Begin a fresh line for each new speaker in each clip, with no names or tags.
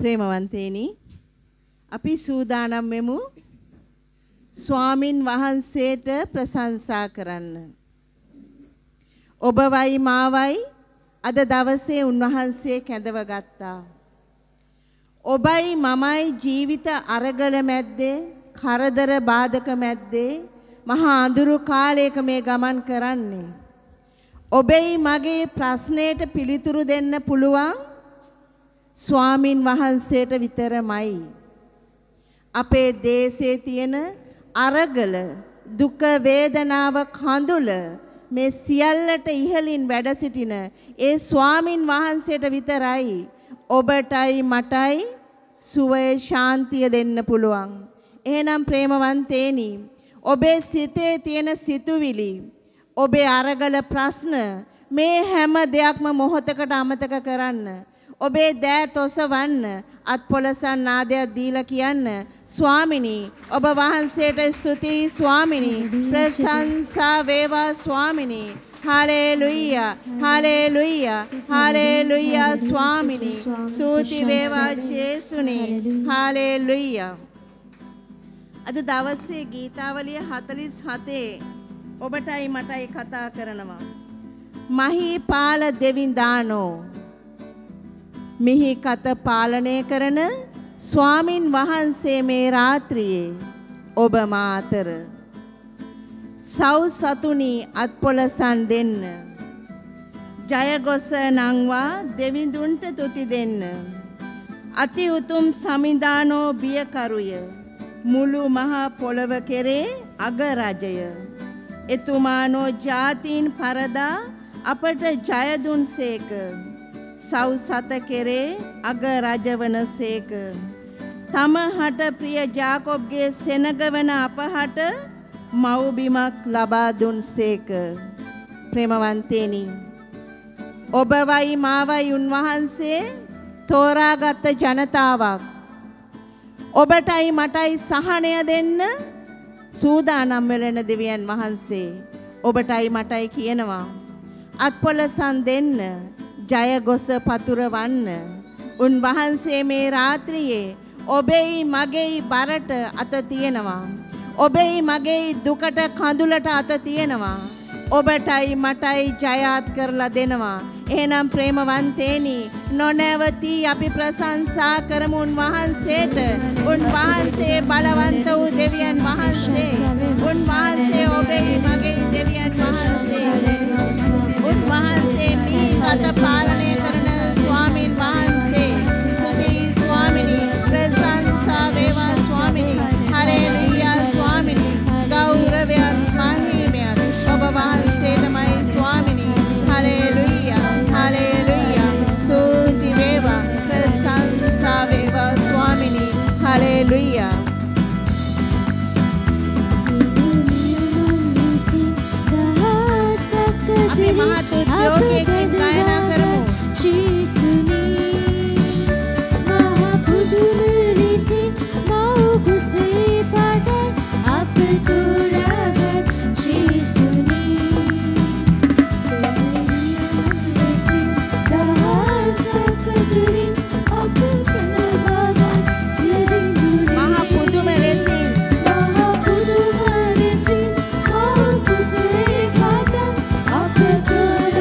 ප්‍රේමවන්තේනි අපි සූදානම් වෙමු ස්වාමින් වහන්සේට ප්‍රශංසා කරන්න. ඔබවයි මාවයි අද දවසේ උන්වහන්සේ කැඳව ගත්තා. ඔබයි මමයි ජීවිත අරගල මැද්දේ කරදර බාධක මැද්දේ මහා අඳුරු කාලයක මේ ගමන් කරන්නේ. ඔබයි මගේ ප්‍රශ්නයට පිළිතුරු දෙන්න පුළුවන් ස්වාමින් වහන්සේට විතරමයි. අපේ දේශයේ තියෙන අරගල දුක වේදනාව කඳුල මේ සියල්ලට ඉහළින් වැඩ සිටින ඒ ස්වාමින් වහන්සේට විතරයි ඔබටයි මටයි සුවය ශාන්තිය දෙන්න පුළුවන්. එහෙනම් ප්‍රේමවන්තේනි ඔබේ සිතේ තියෙන සිතුවිලි ඔබේ අරගල ප්‍රශ්න මේ හැම දෙයක්ම මොහොතකට අමතක කරන්න. ඔබේ දෑත් ඔසවන්න අත්පොලසන් නාදයක් දීලා කියන්න ස්වාමිනී ඔබ වහන්සේට ස්තුතියි ස්වාමිනී ප්‍රශංසා වේවා ස්වාමිනී හලෙලුයා හලෙලුයා හලෙලුයා ස්වාමිනී ස්තුති වේවා ජේසුනි හලෙලුයා. අද දවසේ ගීතාවලිය 47 ඔබටයි මටයි කතා කරනවා. මහීපාල දෙවිඳානෝ මිහි කත පාලනය කරන ස්වාමින් වහන්සේ මේ රාත්‍රියේ ඔබ මාතර සව් සතුනි අත්පොලසන් දෙන්න ජයගොස නංවා දෙවිඳුන්ට තුති දෙන්න අති උතුම් සමිඳානෝ බියකරුය මුළු මහා පොළව කෙරේ අගරජය එතුමානෝ ජාතීන් පරදා අපට ජය දුන්සේක සව් සත කෙරේ අග රජවනසේක තමහට ප්‍රිය ජාකොබ්ගේ සෙනගවන අපහට මව්බිමක් ලබා දුන්සේක. ප්‍රේමවන්තේනි ඔබවයි මාවයි උන්වහන්සේ තෝරාගත් ජනතාවක්. ඔබටයි මටයි සහනය දෙන්න සූදානම් වෙලෙන දෙවියන් වහන්සේ ඔබටයි මටයි කියනවා අත්පොලසන් දෙන්න ජයගොස පතුරවන්න. උන්වහන්සේ මේ රාත්‍රියේ ඔබෙයි මගෙයි බරට අත තියෙනවා. ඔබෙයි මගෙයි දුකට කඳුලට අත තියෙනවා. ඔබටයි මටයි ජයත් කරලා දෙනවා. එහෙනම් ප්‍රේමවන්තේනි නොනැවතී අපි ප්‍රශංසා කරමු උන්වහන්සේට. උන්වහන්සේ බලවන්ත වූ දෙවියන් වහන්සේ. උන්වහන්සේ ඔබෙයි මගෙයි දෙවියන් වහන්සේ. උන්වහන්සේ මේ කත පාලනය කරන ස්වාමින් වහන්සේ. ස්තුතියි ස්වාමිනී ප්‍රශංසා වේවා ස්වාමිනී හලෙලුයා ස්වාමිනී ගෞරවයත් මහිමයත් ඔබ වහන්සේටමයි ස්වාමිනී හලෙලුයා හලෙලුයා ස්තුති වේවා ප්‍රශංසා වේවා ස්වාමිනී හලෙලුයා. අපි මහත් උද්‍යෝගයකින් ගායනා කරමු.
Good.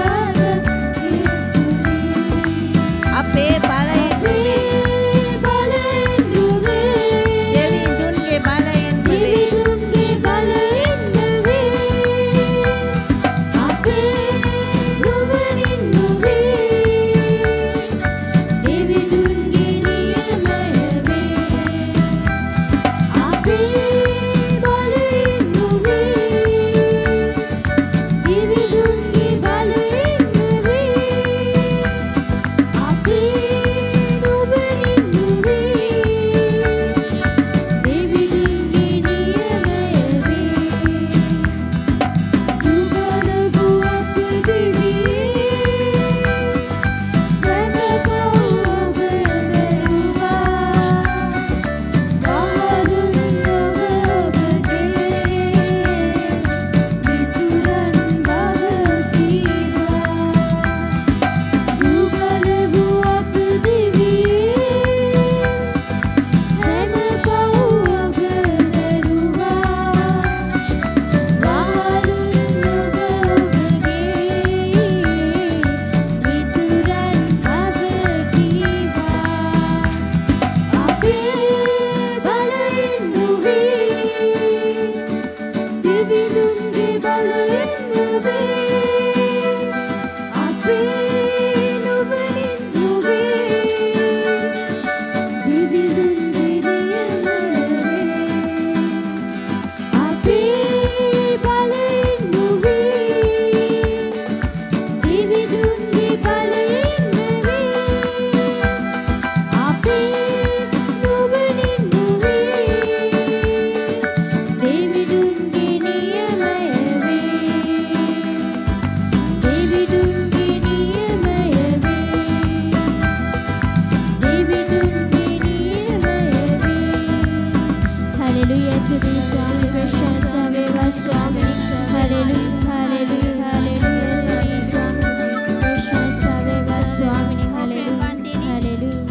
स्तुति स्वामी प्रशंसा वेवा स्वामी हालेलुया हालेलुया हालेलुया स्तुति स्वामी प्रशंसा वेवा स्वामी हालेलुया हालेलुया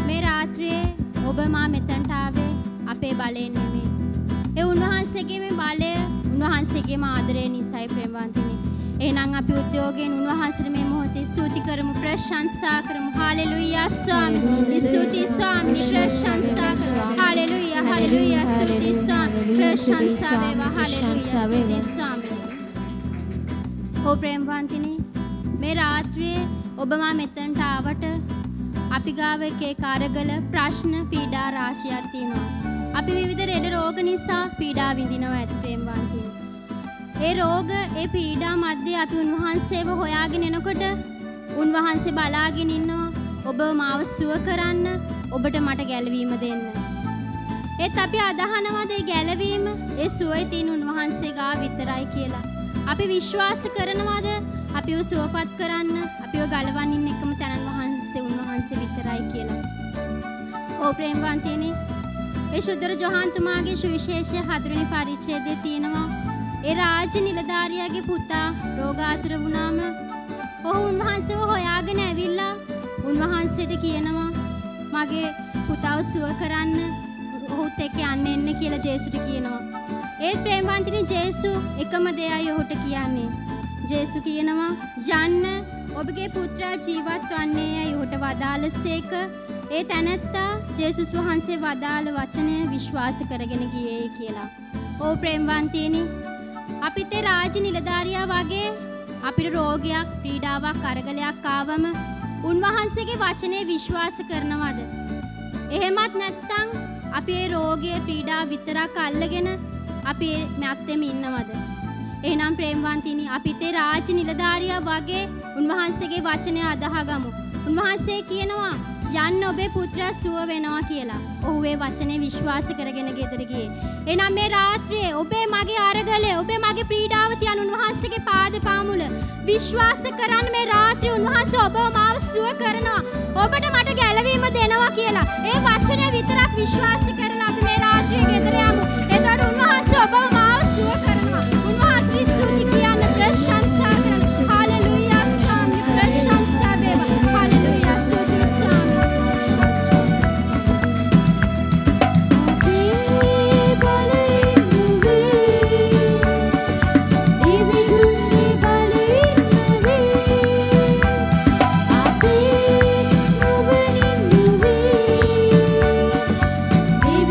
මේ රාත්‍රියේ ඔබ මා මෙතනට ආවේ අපේ බලයෙන් නෙමෙයි. ඒ උන්වහන්සේගේ මේ බලය උන්වහන්සේගේ ආදරය නිසායි ප්‍රේමවන්තනි. එහෙනම් අපි උද්‍යෝගයෙන් උන්වහන්සේට මේ මොහොතේ ස්තුති කරමු ප්‍රශංසා කරමු. හාලෙලුයා ස්වාමී. ස්තුති ස්වාමී ප්‍රශංසා කරමු. හාලෙලුයා හාලෙලුයා ස්තුති ස්වාමී ප්‍රශංසා වේවා. හාලෙලුයා ස්තුති ස්වාමී. ඔව් ප්‍රේමවන්තනි මේ රාත්‍රියේ ඔබ මා මෙතනට ආවට අපි ගාව එකේ කාර්යගල ප්‍රශ්න පීඩා රාශියක් තියෙනවා. අපි විවිධ ලෙඩ රෝග නිසා පීඩා විඳිනවා ඇත ප්‍රේමවන්තනි. ඒ රෝග ඒ පීඩා මැද්දේ අපි උන්වහන්සේව හොයාගෙන එනකොට උන්වහන්සේ බලාගෙන ඉන්නවා ඔබ මාව සුව කරන්න ඔබට මට ගැලවීම දෙන්න. ඒත් අපි අදහනවා ඒ ගැලවීම ඒ සුවය තියෙන උන්වහන්සේ ගාව විතරයි කියලා. අපි විශ්වාස කරනවාද අපිව සුවපත් කරන්න අපිව ගලවන්න එකම තැන උන්වහන්සේ විතරයි කියලා. ඕ ප්‍රේමවන්තයනි ඒ ශුද්ධ ජොහාන් තුමාගේ සුවිශේෂය 4 වෙනි පරිච්ඡේදයේ තියෙනවා ඒ රාජ්‍ය නිලධාරියාගේ පුතා රෝගාතුර වුණාම ඔහු උන්වහන්සේව හොයාගෙන ඇවිල්ලා උන්වහන්සේට කියනවා මගේ පුතාව සුව කරන්න ඔහුත් එක්ක යන්න කියලා ජේසුට කියනවා. ඒත් ප්‍රේමවන්තනි ජේසු එකම දෙයයි ඔහුට කියන්නේ. ජේසු කියනවා යන්න ඔබගේ පුත්‍රයා ජීවත් වන්නේ යයි ඔහුට වදාළසේක. ඒ තැනැත්තා ජේසුස් වහන්සේ වදාළ වචනය විශ්වාස කරගෙන ගියේ කියලා. ඕ ප්‍රේමවන්තයනි අපිට රාජ්‍ය නිලධාරියා වගේ අපිට රෝගයක් පීඩාවක් අරගලයක් ආවම උන්වහන්සේගේ වචනේ විශ්වාස කරනවද? එහෙමත් නැත්නම් අපි ඒ රෝගයේ පීඩා විතරක් අල්ලගෙන අපි මැත්තේම ඉන්නවද? එහෙනම් ප්‍රේමවන්තිනි අපිට රාජ්‍ය නිලධාරියා වගේ උන්වහන්සේගේ වචනය අදහගමු. උන්වහන්සේ කියනවා යන්න ඔබේ පුත්‍රයා සුව වෙනවා කියලා. ඔහු ඒ වචනේ විශ්වාස කරගෙන ගෙදර ගියේ. එහෙනම් මේ රාත්‍රියේ ඔබේ මගේ අරගලය ඔබේ මගේ පීඩාව තියන උන්වහන්සේගේ පාද පාමුල විශ්වාස කරන්න මේ රාත්‍රියේ උන්වහන්සේ ඔබව මාව සුව කරනවා. ඔබට මට ගැලවීම දෙනවා කියලා. ඒ වචනය විතරක් විශ්වාස කරලා අපි මේ රාත්‍රියේ ගෙදර යමු. එතකොට උන්වහන්සේ ඔබව මාව සුව කරනවා. උන්වහන්සේ ස්තුති කියන්න ප්‍රශංසා කරනවා. හාලෙලූයා ස්වාමී ප්‍රශංසා වේවා. හාලෙලූයා ස්තුති
Baby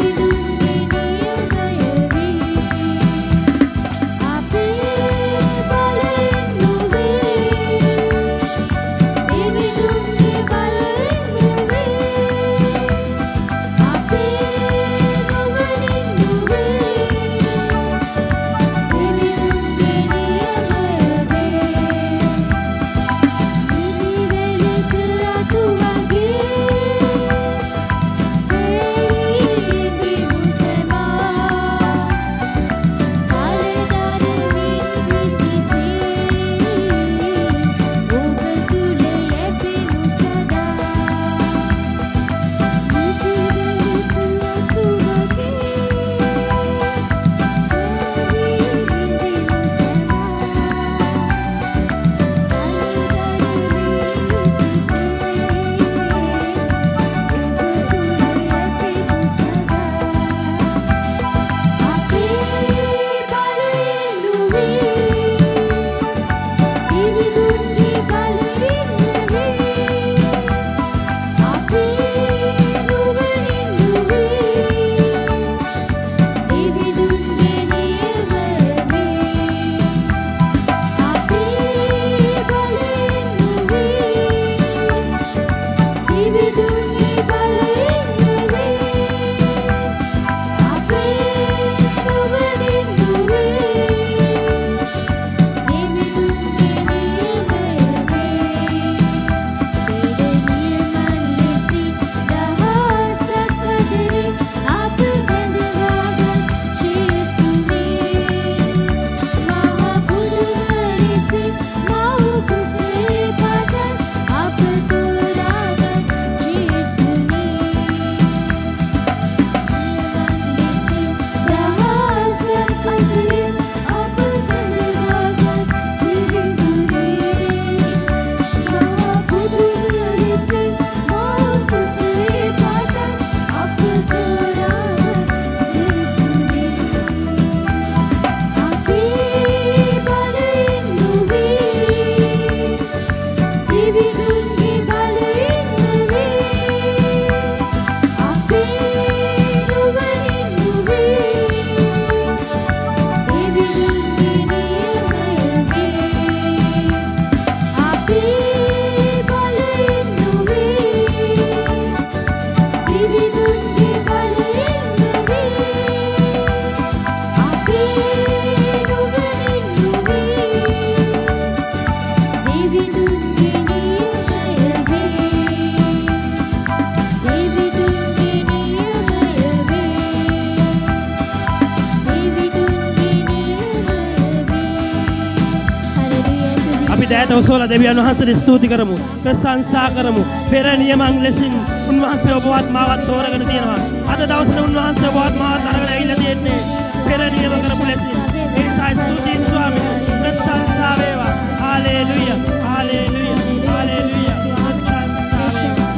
දෑත ඔසවලා දෙවියන් වහන්සේට ස්තුති කරමු. ප්‍රශංසා කරමු. පෙර නියමන් ලෙසින් උන්වහන්සේ ඔබවත් මාවත් තෝරගෙන තියෙනවා. අද දවසේ උන්වහන්සේ ඔබවත් මාවත් අරගෙන ඇවිල්ලා තියෙන්නේ පෙර නියම කරපු ලෙසින්. ඒ නිසා ස්තුති ස්වාමී. ප්‍රශංසා වේවා. හාලෙලූයා. හාලෙලූයා. හාලෙලූයා. ප්‍රශංසා වේවා.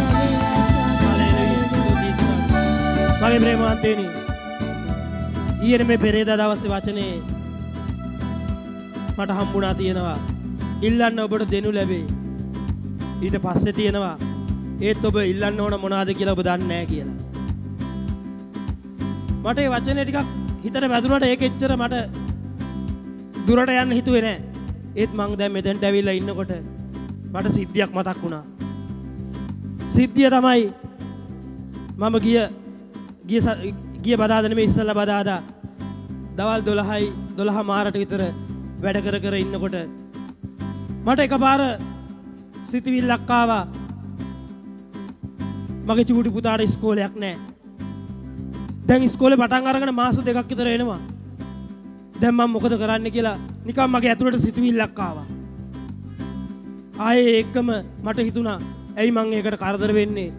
හාලෙලූයා. ස්තුති ස්වාමී. මගේ ප්‍රේමවන්තයනි. ඊයේ මේ පෙරේදා දවසේ වචනේ මට හම්බුණා තියෙනවා. ඉල්ලන්න ඔබට දෙනු ලැබේ. ඊට පස්සේ තියෙනවා ඒත් ඔබ ඉල්ලන්න ඕන මොනවද කියලා ඔබ දන්නේ නැහැ කියලා. මට මේ වචනේ ටිකක් හිතට වැදුනට ඒක එච්චර මට දුරට යන්න හිතුවේ නැහැ. ඒත් මං දැන් මෙතෙන්ට ඇවිල්ලා ඉන්නකොට මට සිද්ධියක් මතක් වුණා. සිද්ධිය තමයි මම ගිය බදාදා නෙමෙයි ඉස්සෙල්ලා බදාදා දවල් 12 මාරට විතර වැඩ කර ඉන්නකොට මට එකපාර සිතුවිල්ලක් ආවා. මගේ චූටි පුතාට ඉස්කෝලයක් නැහැ. දැන් ඉස්කෝලේ පටන් අරගෙන මාස 2ක් විතර එනවා. දැන් මම මොකද කරන්න කියලා නිකන් මගේ ඇතුළට සිතුවිල්ලක් ආවා. ආයේ ඒකම මට හිතුණා ඇයි මං ඒකට කරදර වෙන්නේ?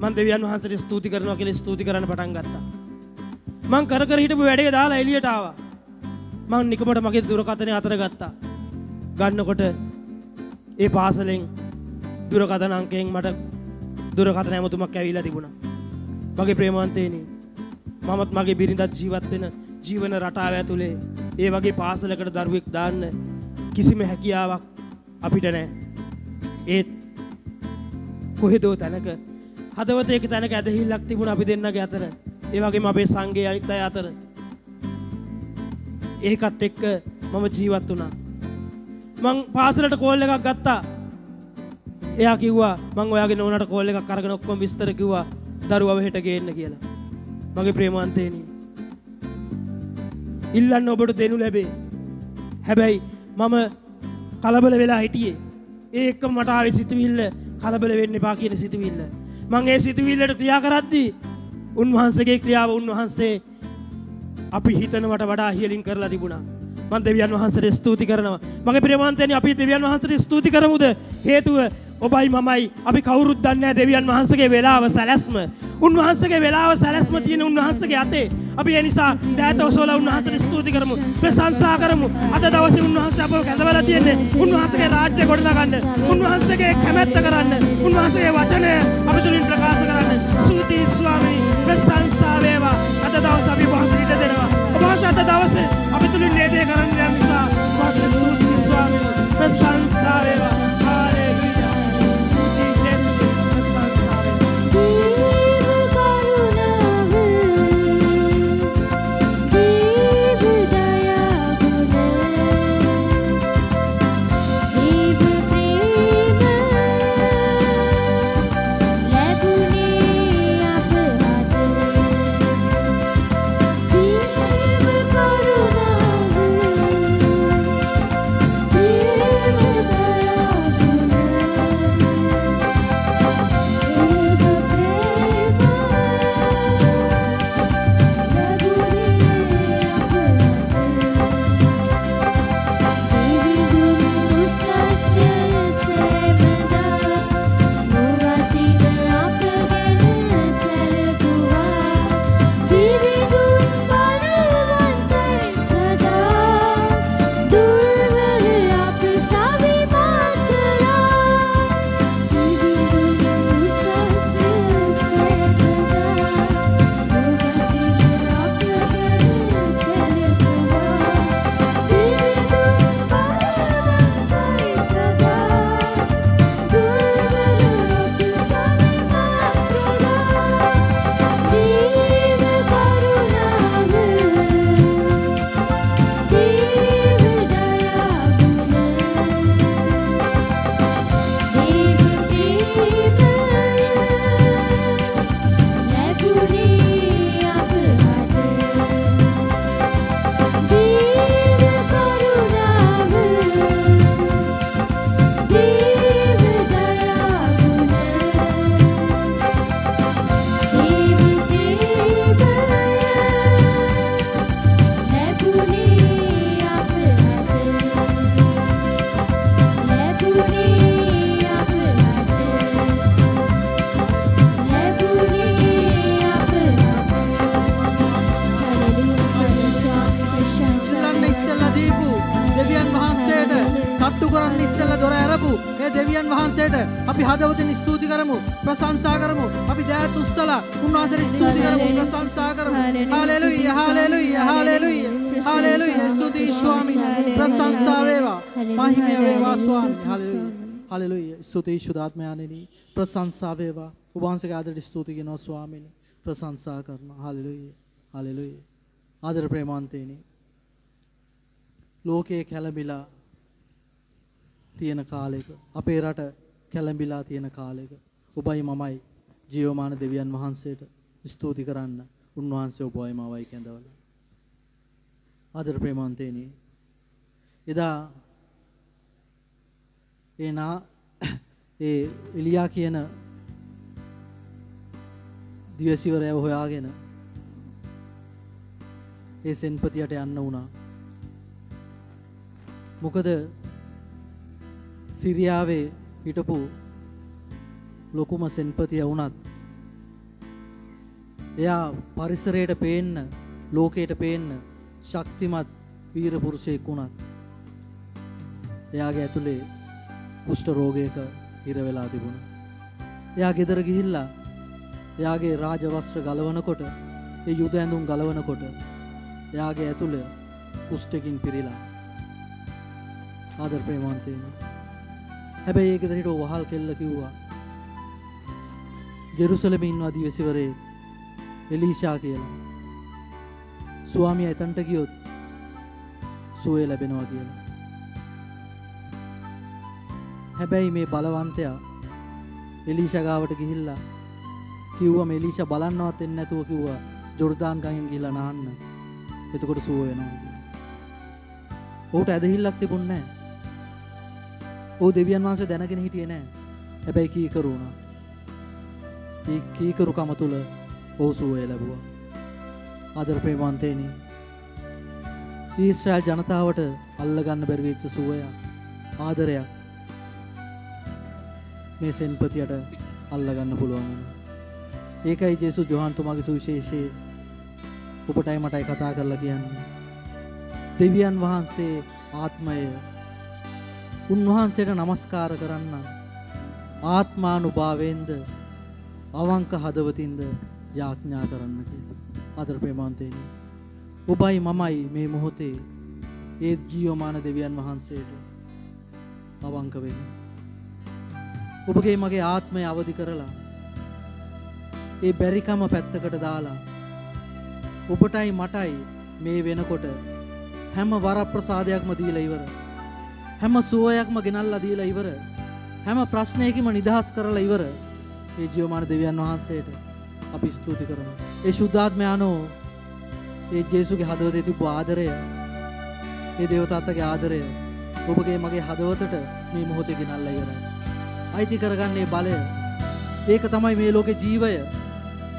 මං දෙවියන් වහන්සේට ස්තුති කරනවා කියලා ස්තුති කරන්න පටන් ගත්තා. මං කර හිටපු වැඩේ දාලා එළියට ආවා. මං නිකමට මගේ දුරකථනය අතර ගත්තා. ගන්නකොට ඒ පාසලෙන් දුරකථන අංකයෙන් මට දුරකථන ඇමතුමක් ඇවිල්ලා තිබුණා. මගේ ප්‍රේමවන්තයනි, මමත් මගේ බිරිඳත් ජීවත් වෙන ජීවන රටාව ඇතුලේ ඒ වගේ පාසලකට දරුවෙක් දාන්න කිසිම හැකියාවක් අපිට නැහැ. ඒත් කොහෙදෝ තැනක හදවතේ එක තැනක ඇදහිල්ලක් තිබුණා අපි දෙන්නගේ අතර. ඒ වගේම අපේ සංඝයේ අනිත් අය අතර. ඒකත් එක්ක මම ජීවත් වුණා. මං පාසලට කෝල් එකක් ගත්තා. එයා කිව්වා මං ඔයාගේ නෝනාට කෝල් එකක් අරගෙන ඔක්කොම විස්තර කිව්වා දරුවව හෙට ගේන්න කියලා. මගේ ප්‍රේමවන්තයනි, ඉල්ලන්න ඔබට දෙනු ලැබේ. හැබැයි මම කලබල වෙලා හිටියේ. ඒ එක්ක මට ආවේ සිතුවිල්ල කලබල වෙන්න එපා කියන සිතුවිල්ල. මං ඒ සිතුවිල්ලට ක්‍රියා කරද්දී උන්වහන්සේගේ ක්‍රියාව උන්වහන්සේ අපි හිතනවට වඩා ඉහළින් කරලා තිබුණා. මම දෙවියන් වහන්සේට ස්තුති කරනවා. මගේ ප්‍රේමවන්තයනි, අපි දෙවියන් වහන්සේට ස්තුති කරමුද? හේතුව ඔබයි මමයි අපි කවුරුත් දන්නේ නැහැ දෙවියන් වහන්සේගේ වෙලාව සැලැස්ම. උන්වහන්සේගේ වෙලාව සැලැස්ම තියෙන උන්වහන්සේගේ අතේ. අපි ඒ නිසා දෑත ඔසවලා උන්වහන්සේට ස්තුති කරමු. ප්‍රශංසා කරමු. අද දවසේ උන්වහන්සේ අපව කැඳවලා තියෙන්නේ උන්වහන්සේගේ රාජ්‍ය ගොඩනගන්න. උන්වහන්සේගේ කැමැත්ත කරන්න. උන්වහන්සේගේ වචනය අපි තුලින් ප්‍රකාශ කරන්න. ස්තුති ස්වාමී. ප්‍රශංසා වේවා. අද දවසේ අපි වහන්සේට දෙනවා. ඔබ වහන්සේ අද දවසේ අපි තුලින් මේ දේ කරන්න යන නිසා වහන්සේ ස්තුති ස්වාමී. ප්‍රශංසා වේවා.
වහන්සේට අපි හදවතින් ස්තුති කරමු ප්‍රශංසා කරමු අපි දෑත් උස්සලා උන්වහන්සේට ස්තුති කරමු ප්‍රශංසා කරමු හාලෙලූයා හාලෙලූයා හාලෙලූයා හාලෙලූයා ස්තුති ස්වාමී ප්‍රශංසා වේවා මහිමය වේවා ස්වාමී හාලෙලූයා හාලෙලූයා ස්තුති සුදාත්මයාණෙනි ප්‍රශංසා වේවා ඔබ වහන්සේගේ ආදරයට ස්තුති කරනවා ස්වාමීනි ප්‍රශංසා කරනවා හාලෙලූයා හාලෙලූයා ආදර ප්‍රේමාන්තේනි ලෝකයේ කැළඹිලා තියෙන කාලයක අපේ රට කැළඹිලා තියෙන කාලයක ඔබයි මමයි ජීවමාන දෙවියන් වහන්සේට ස්තුති කරන්න උන්වහන්සේ ඔබයි මමයි කැඳවලා ආදර ප්‍රේමාන්තේනි එදා ඒ එලියා කියන දිවසිවරයව හොයාගෙන ඒ සෙන්පතියට යන්න වුණා මොකද සිරියාවේ හිටපු ලොකුම සෙන්පතිය වුණත් එයා පරිසරයට පේන්න ලෝකයට පේන්න ශක්තිමත් වීර පුරුෂයෙක් වුණත් එයාගේ ඇතුලේ කුෂ්ඨ රෝගයක හිර වෙලා තිබුණා. එයා ගෙදර ගිහිල්ලා එයාගේ රාජ වස්ත්‍ර ගලවනකොට ඒ යුද ඇඳුම් ගලවනකොට එයාගේ ඇතුළ කුෂ්ඨකින් පිරීලා ආදර ප්‍රේමවන්තයනි හැබැයි ඒක දෙහිට වහල් කෙල්ල කිව්වා ජෙරුසලමේ ඉන්න අධිවසිවරේ එලීෂා කියලා ස්වාමියා එතනට ගියොත් සුවය ලැබෙනවා කියලා. හැබැයි මේ බලවන්තයා එලීෂා ගාවට ගිහිල්ලා කිව්වා මේ එලීෂා බලන්නවත් එන්නේ නැතුව කිව්වා ජෝර්දාන් ගඟෙන් ගිහිල්ලා නාන්න. එතකොට සුව වෙනවා කියලා. ඔහුට ඇදහිල්ලක් තිබුණේ නැහැ. ඔහු දෙවියන් වහන්සේ දැනගෙන හිටියේ නැහැ. හැබැයි කීකරු වුණා. මේ කීකරුකම තුල ඔහු සුවය ලැබුවා. ආදර ප්‍රේමවන්තයනි ඊශ්‍රායල් ජනතාවට අල්ලගන්න බැරි වෙච්ච සුවය ආදරයක් මේ සෙන්පතියට අල්ලගන්න පුළුවන් වුණා. ඒකයි ජේසුස් යෝහන් තුමාගේ සුවිශේෂයේ ඔබටයි මටයි කතා කරලා කියන්නේ. දෙවියන් වහන්සේ ආත්මය උන්වහන්සේට নমස්කාර කරන්න ආත්මානුභාවයෙන්ද අවංක හදවතින්ද යාඥා කරන්න කියලා. ආදර ප්‍රේමවන්තයනි ඔබයි මමයි මේ මොහොතේ ඒ ජීවමාන දෙවියන් වහන්සේට අවංක වෙන්න. ඔබගේ මගේ ආත්මය අවදි කරලා ඒ බැරිකම පැත්තකට දාලා ඔබටයි මටයි මේ වෙනකොට හැම වරප්‍රසාදයක්ම දීලා ඉවර. හැම සුවයක්ම ගෙනල්ලා දීලා ඉවර. හැම ප්‍රශ්නයකම නිදහස් කරලා ඉවර. ඒ ජීවමාන දෙවියන් වහන්සේට අපි ස්තුති කරමු. ඒ සුද්ධාත්මයානෝ ඒ ජේසුගේ හදවතේ තිබු ආදරය, ඒ දේවතාවගේ ආදරය ඔබගේ මගේ හදවතට මේ මොහොතේ ගෙනල්ලා ඉවරයි. අයිති කරගන්නේ බලය. ඒක තමයි මේ ලෝකේ ජීවය.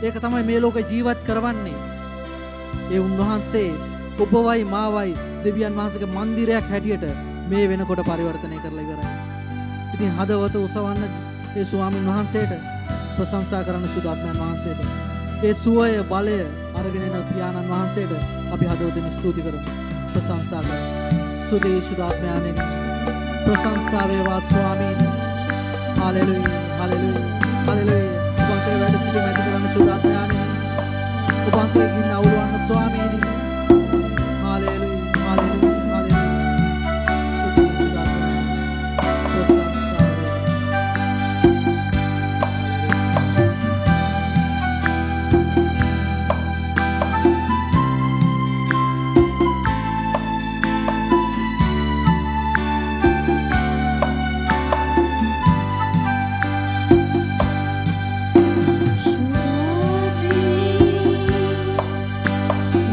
ඒක තමයි මේ ලෝකේ ජීවත් කරවන්නේ. ඒ උන්වහන්සේ ඔබවයි මාවයි දෙවියන් වහන්සේගේ මන්දිරයක් හැටියට මේ වෙනකොට පරිවර්තනය කරලා ඉවරයි. ඉතින් හදවත උසවන්න ඒ ස්වාමීන් වහන්සේට ප්‍රශංසා කරන සුදාත්මයන් වහන්සේට ඒ සුවය බලය අරගෙන එන පියාණන් වහන්සේට අපි හදවතින් ස්තුති කරමු. ප්‍රශංසා කරමු. සුදේ සුදාත්මයන්ෙනි ප්‍රශංසා වේවා ස්වාමීනි. Hallelujah hallelujah hallelujah. ඔබන්සේ වැඩ සිටි මැද කරන සුදාත්මයන්ෙනි ඔබන්සේ ගින්න අවුලවන්න ස්වාමීනි. Hallelujah hallelujah hallelujah. සුදේ සුදාත්මයන්ෙනි ප්‍රශංසා වේවා.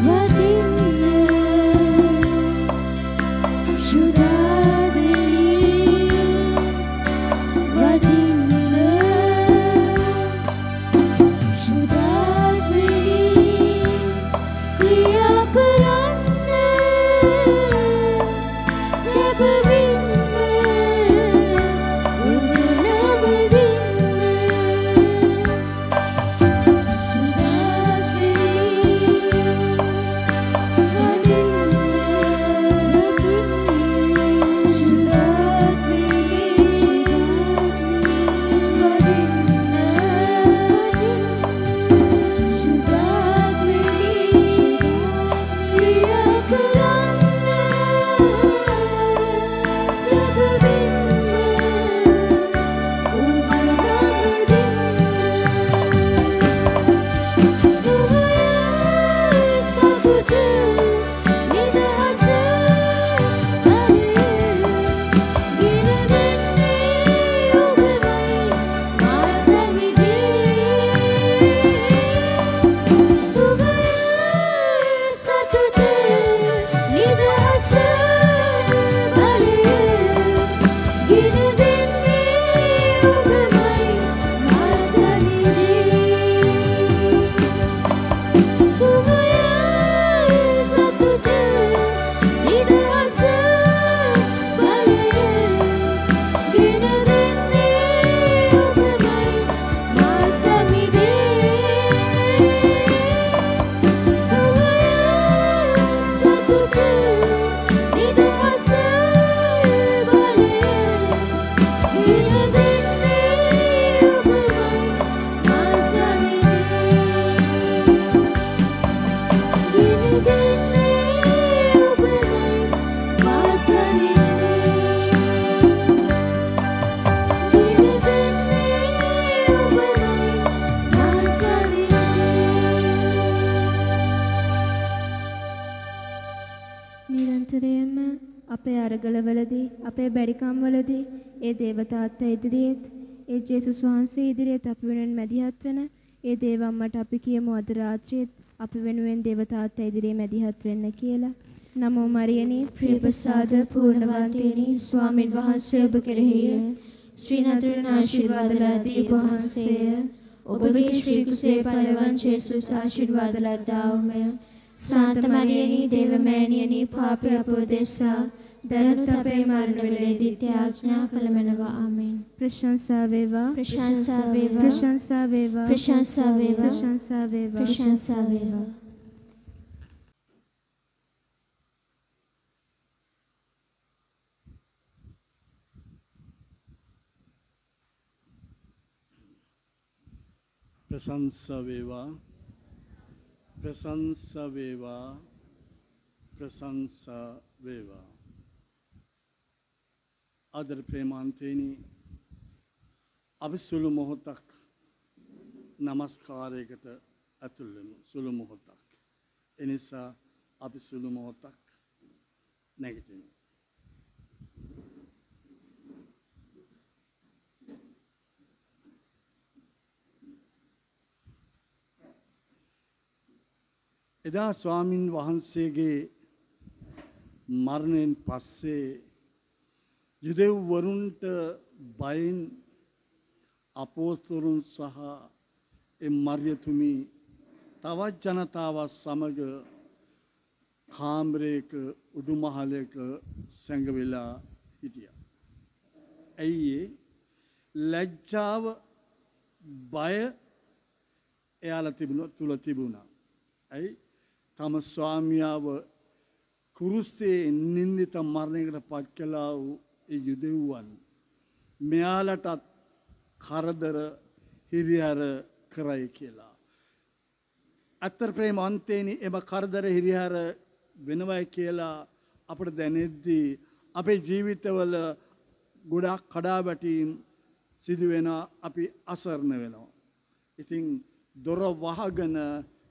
Wow.
නිරන්තරයෙන්ම අපේ අරගලවලදී අපේ බැරිකම්වලදී ඒ දේවතාත්ත ඉදිරියේත් ඒ ජේසුස් වහන්සේ ඉදිරියේත් අපි වෙනුවෙන් මැදිහත් වෙන ඒ දේවම්මට අපි කියමු අද රාත්‍රියේත් අපි වෙනුවෙන් දේවතාත්ත ඉදිරියේ මැදිහත් වෙන්න කියලා. නමෝ මරියනී ප්‍රේමසාද පූර්ණවන්තිනි ස්වාමීන් වහන්සේ ඔබ කෙරෙහිය ශ්‍රී නතුරන් ආශිර්වාද ලදී වහන්සේය ඔබගේ ශ්‍රී කුසේ පළවන් ජේසුස් ආශිර්වාද ලද්දාවමය. සාන්ත මරියනී දේවමෑණියනි පාපය අපෝදෙසා දැනුත් අපේ මරණ වේලේදී ත්‍යාඥා කළමනවා. ආමෙන්. ප්‍රශංසා වේවා ප්‍රශංසා වේවා ප්‍රශංසා වේවා ප්‍රශංසා වේවා ප්‍රශංසා වේවා ප්‍රශංසා වේවා.
प्रशंसा वेवा प्रशंसा वेवा प्रशंसा वेवा. आदर प्रेमांतेनी अब सुलु मोहतक नमस्कारයකට ඇතුල් වෙමු. සුළු මොහොතක්. එනිසා අපි සුළු මොහොතක් නැගිටිමු. එදා ස්වාමින් වහන්සේගේ මරණයෙන් පස්සේ යුදෙව්වරුන්ට බයින් අපෝස්තලුන් සහ මරියතුමි තවත් ජනතාව සමග කාමරයක උඩුමහලක සැඟවිලා හිටියා. ඇයි ලැජ්ජාව බය එයාලා තුල තිබුණා. ඇයි තම ස්වාමියාව කුරුසේ නින්දිත මරණයකට පත් කළා වූ ඒ යුදෙව්වන් මෙයාලටත් කරදර හිරිහැර කරයි කියලා. අත්තර ප්‍රේමන්තේනි එම කරදර හිරිහැර වෙනවයි කියලා අපිට දැනෙද්දී අපේ ජීවිතවල ගොඩාක් කඩාවැටීම් සිදු වෙන අපි අසරණ වෙනවා. ඉතින් දොර වහගෙන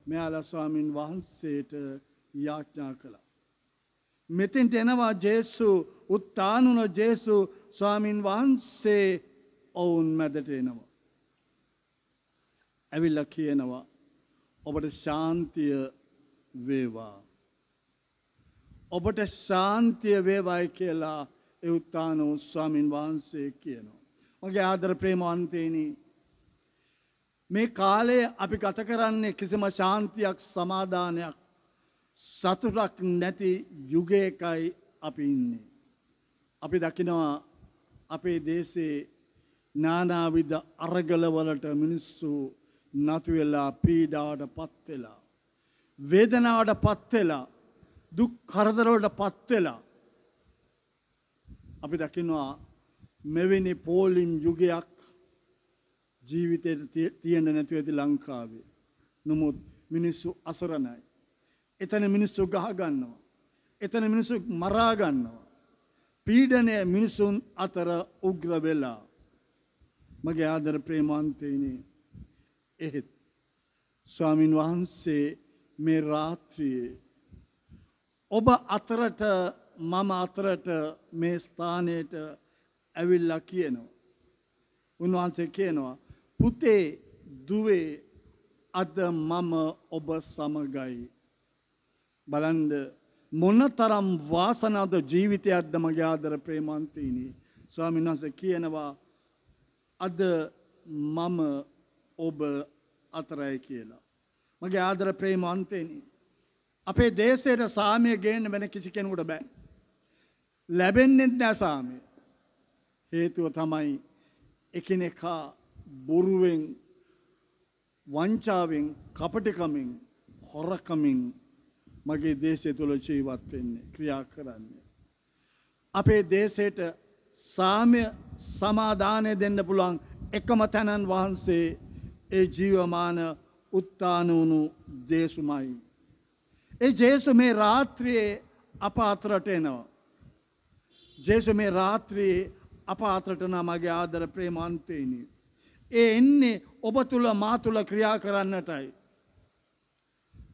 මෙයාලා ස්වාමින් වහන්සේට යාඥා කළා. මෙතෙන්ට එනවා ජේසු උත්ථානුන ජේසු ස්වාමින් වහන්සේ ඔවුන් මැදට එනවා. ඇවිල්ලා කියනවා ඔබට ශාන්තිය වේවා. ඔබට ශාන්තිය වේවායි කියලා ඒ උත්ථානු ස්වාමින් වහන්සේ කියනවා. මගේ ආදර ප්‍රේමවන්තේනි මේ කාලේ අපි ගත කරන්නේ කිසිම ශාන්තියක් සමාදානයක් සතුටක් නැති යුගයකයි අපි ඉන්නේ. අපි දකිනවා අපේ දේශේ නානාවිධ අරගලවලට මිනිස්සු නතු වෙලා පීඩාවට පත් වෙලා වේදනාවට පත් වෙලා දුක් කරදරවලට පත් වෙලා අපි දකිනවා මෙවැනි පෝලිම් යුගයක් ජීවිතයට තියෙන්න නැතුව ඇති ලංකාවේ. නමුත් මිනිස්සු අසරණයි. එතන මිනිස්සු ගහ ගන්නවා. එතන මිනිස්සු මරා ගන්නවා. පීඩනය මිනිසුන් අතර උග්‍ර වෙලා. මගේ ආදර ප්‍රේමාන්තේනි එහෙත් ස්වාමින් වහන්සේ මේ රාත්‍රියේ ඔබ අතරට මම අතරට මේ ස්ථානයට ඇවිල්ලා කියනවා. උන්වහන්සේ කියනවා පුතේ දුවේ අද මම ඔබ සමගයි. බලන්න මොනතරම් වාසනාවද ජීවිතයක්ද මගේ ආදර ප්‍රේමන්තීනි. ස්වාමීන් වහන්සේ කියනවා අද මම ඔබ අතරයි කියලා. මගේ ආදර ප්‍රේමන්තීනි අපේ දේශයට සාමය ගේන්න වෙන කිසි කෙනෙකුට බෑ. ලැබෙන්නේ නැහැ සාමය. හේතුව තමයි එකිනෙකා බොරුවෙන් වංචාවෙන් කපටිකමින් හොරකමින් මගේ දේශය තුළ ජීවත් වෙන්නේ ක්‍රියා කරන්නේ. අපේ දේශයට සාමය සමාදානය දෙන්න පුළුවන් එකම තැනන් වහන්සේ ඒ ජීවමාන උත්ථාන වුණු දේශුමයි. ඒ ජේසු මේ රාත්‍රියේ අප අතරට එනවා. ජේසු මේ රාත්‍රියේ අප අතරට එන මගේ ආදර ප්‍රේමාන්තේනි. ඒ එන්නේ ඔබ තුල මා තුල ක්‍රියා කරන්නටයි.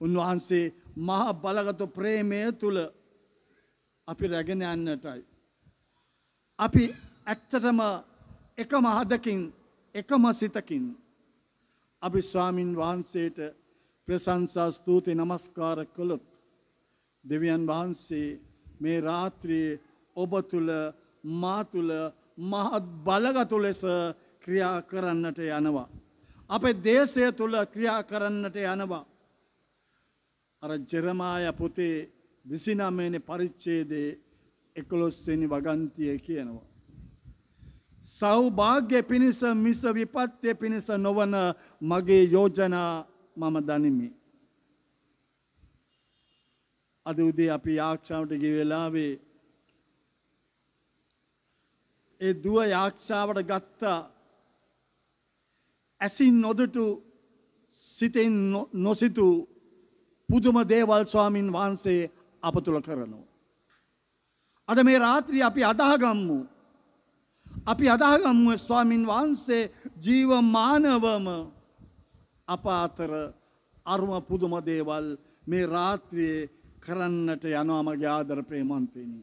උන්වහන්සේ මහා බලගත් ප්‍රේමය තුල අපි රැගෙන යන්නටයි. අපි ඇත්තටම එකම හදකින් එකම සිතකින් අපි ස්වාමින් වහන්සේට ප්‍රශංසා ස්තුති නමස්කාර කළොත් දෙවියන් වහන්සේ මේ රාත්‍රියේ ඔබ තුල මා තුල මහත් බලගත් ලෙස ක්‍රියා කරන්නට යනවා. අපේ දේශය තුල ක්‍රියා කරන්නට යනවා. අර ජෙරමායා පොතේ 29 වෙනි පරිච්ඡේදයේ 11 වෙනි වගන්තිය කියනවා. සෞභාග්‍ය පිණිස මිස විපත්‍ය පිණිස නොවන මගේ යෝජනා මම දනිමි. අද උදේ අපි යාක්ෂාවට ගිය වෙලාවේ ඒ දුව යාක්ෂාවට ගත්තා. ඇසින් නොදුටු සිතෙන් නොසිතු පුදුම දේවල් ස්වාමින් වහන්සේ අප තුළ කරනවා. අද මේ රාත්‍රිය අපි අදහගම්මු. අපි අදහගම්මු ස්වාමින් වහන්සේ ජීවමානවම අප අතර අරුම පුදුම දේවල් මේ රාත්‍රියේ කරන්නට යනවා මගේ ආදර ප්‍රේමන්තෙනි.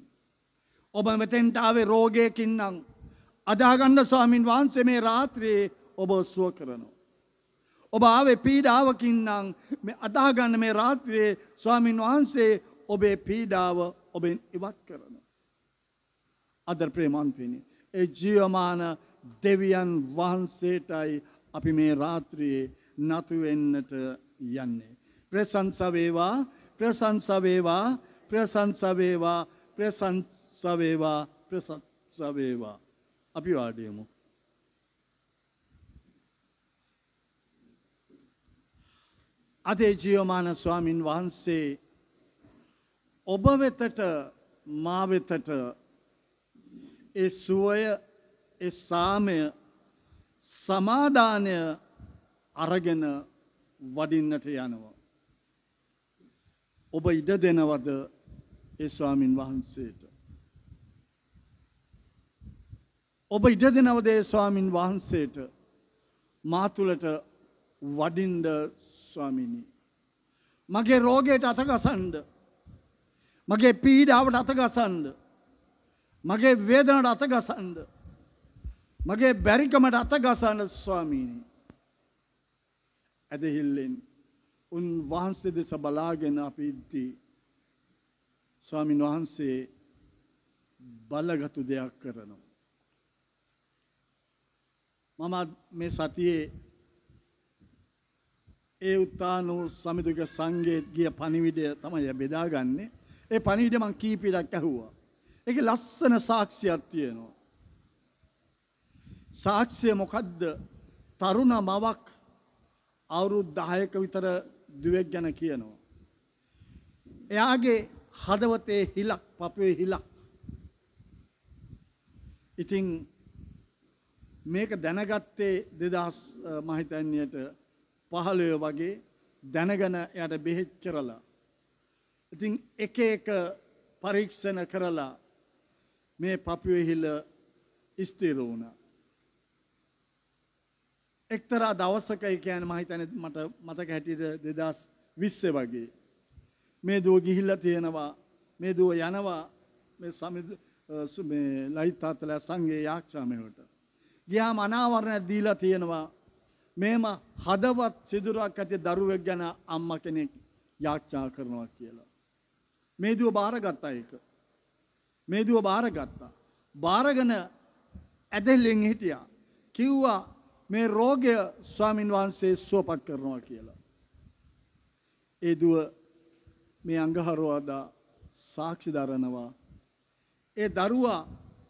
ඔබ මෙතෙන්ට ආවේ රෝගයකින් නම් අදහගන්න ස්වාමින් වහන්සේ මේ රාත්‍රියේ ඔබ සුව කරනවා. ඔබ ආවේ පීඩාවකින් නම් මේ අදහගන්න මේ රාත්‍රියේ ස්වාමින් වහන්සේ ඔබේ පීඩාව ඔබෙන් ඉවත් කරනවා. ආදර ප්‍රේමන්තෙනි, ඒ ජීවමාන දෙවියන් වහන්සේටයි අපි මේ රාත්‍රියේ නතු වෙන්නට යන්නේ. ප්‍රශංසා වේවා, ප්‍රශංසා වේවා, ප්‍රශංසා වේවා, ප්‍රශංසා වේවා, ප්‍රශංසා වේවා. අපි වාඩියමු. අදේ ජීවමාන ස්වාමින් වහන්සේ ඔබ වෙතට මා වෙතට ඒ සුවය, ඒ සාමය, සමාදානය අරගෙන වඩින්නට යනවා. ඔබ ඉඩ දෙනවද ඒ ස්වාමින් වහන්සේට? ඔබ ඉඩ දෙනවද ඒ ස්වාමින් වහන්සේට මා තුළට වඩින්න? ස්වාමිනී, මගේ රෝගයට අතගසන්න, මගේ පීඩාවට අතගසන්න, මගේ වේදනට අතගසන්න, මගේ බැරිකමට අතගසන්න ස්වාමීනි. ඇදහිල්ලෙන් උන් වහන්සේ දෙස බලාගෙන අපි ඉද්දී ස්වාමීන් වහන්සේ බලගතු දෙයක් කරනවා. මම මේ සතියේ ඒ උත්තානෝ සමිතික සංඝයේ ගිය පණිවිඩය තමයි බෙදාගන්නේ. ඒ පණිවිඩය මං කීපයක් ඇහුවා. ඒකේ ලස්සන සාක්ෂියක් තියෙනවා. සාක්ෂිය මොකද්ද? තරුණ මවක් අවුරුදු 10ක විතර දුවෙක් ගැන කියනවා. එයාගේ හදවතේ හිලක්, පපුවේ හිලක්. ඉතින් මේක දැනගත්තේ 2000 මම හිතන්නේට 15 වගේ දැනගෙන එයාට බෙහෙත් කරලා. ඉතින් එක එක පරීක්ෂණ කරලා මේ පපුවේ හිල ස්ථිර වුණා. එක්තරා දවසක ඒ කියන්නේ මම හිතන්නේ මට මතක හැටියට 2020 වගේ මේ දුව ගිහිල්ලා තියෙනවා. මේ දුව යනවා මේ ලයිතාතලා සංඝේ යාක්ෂාමයට. ගියාම අනාවරණ දීලා තියෙනවා. මේම හදවත් සිදුරක් ඇති දරුවෙක් ගැන අම්මා කෙනෙක් යාච්ඡා කරනවා කියලා. මේ දුව බාරගත්තා ඒක. මේ දුව බාරගත්තා. බාරගෙන ඇදෙල්ලෙන් හිටියා. කිව්වා මේ රෝගය ස්වාමින් වහන්සේ සුවපත් කරනවා කියලා. ඒ දුව මේ අඟහරුවාදා සාක්ෂි දරනවා. ඒ දරුවා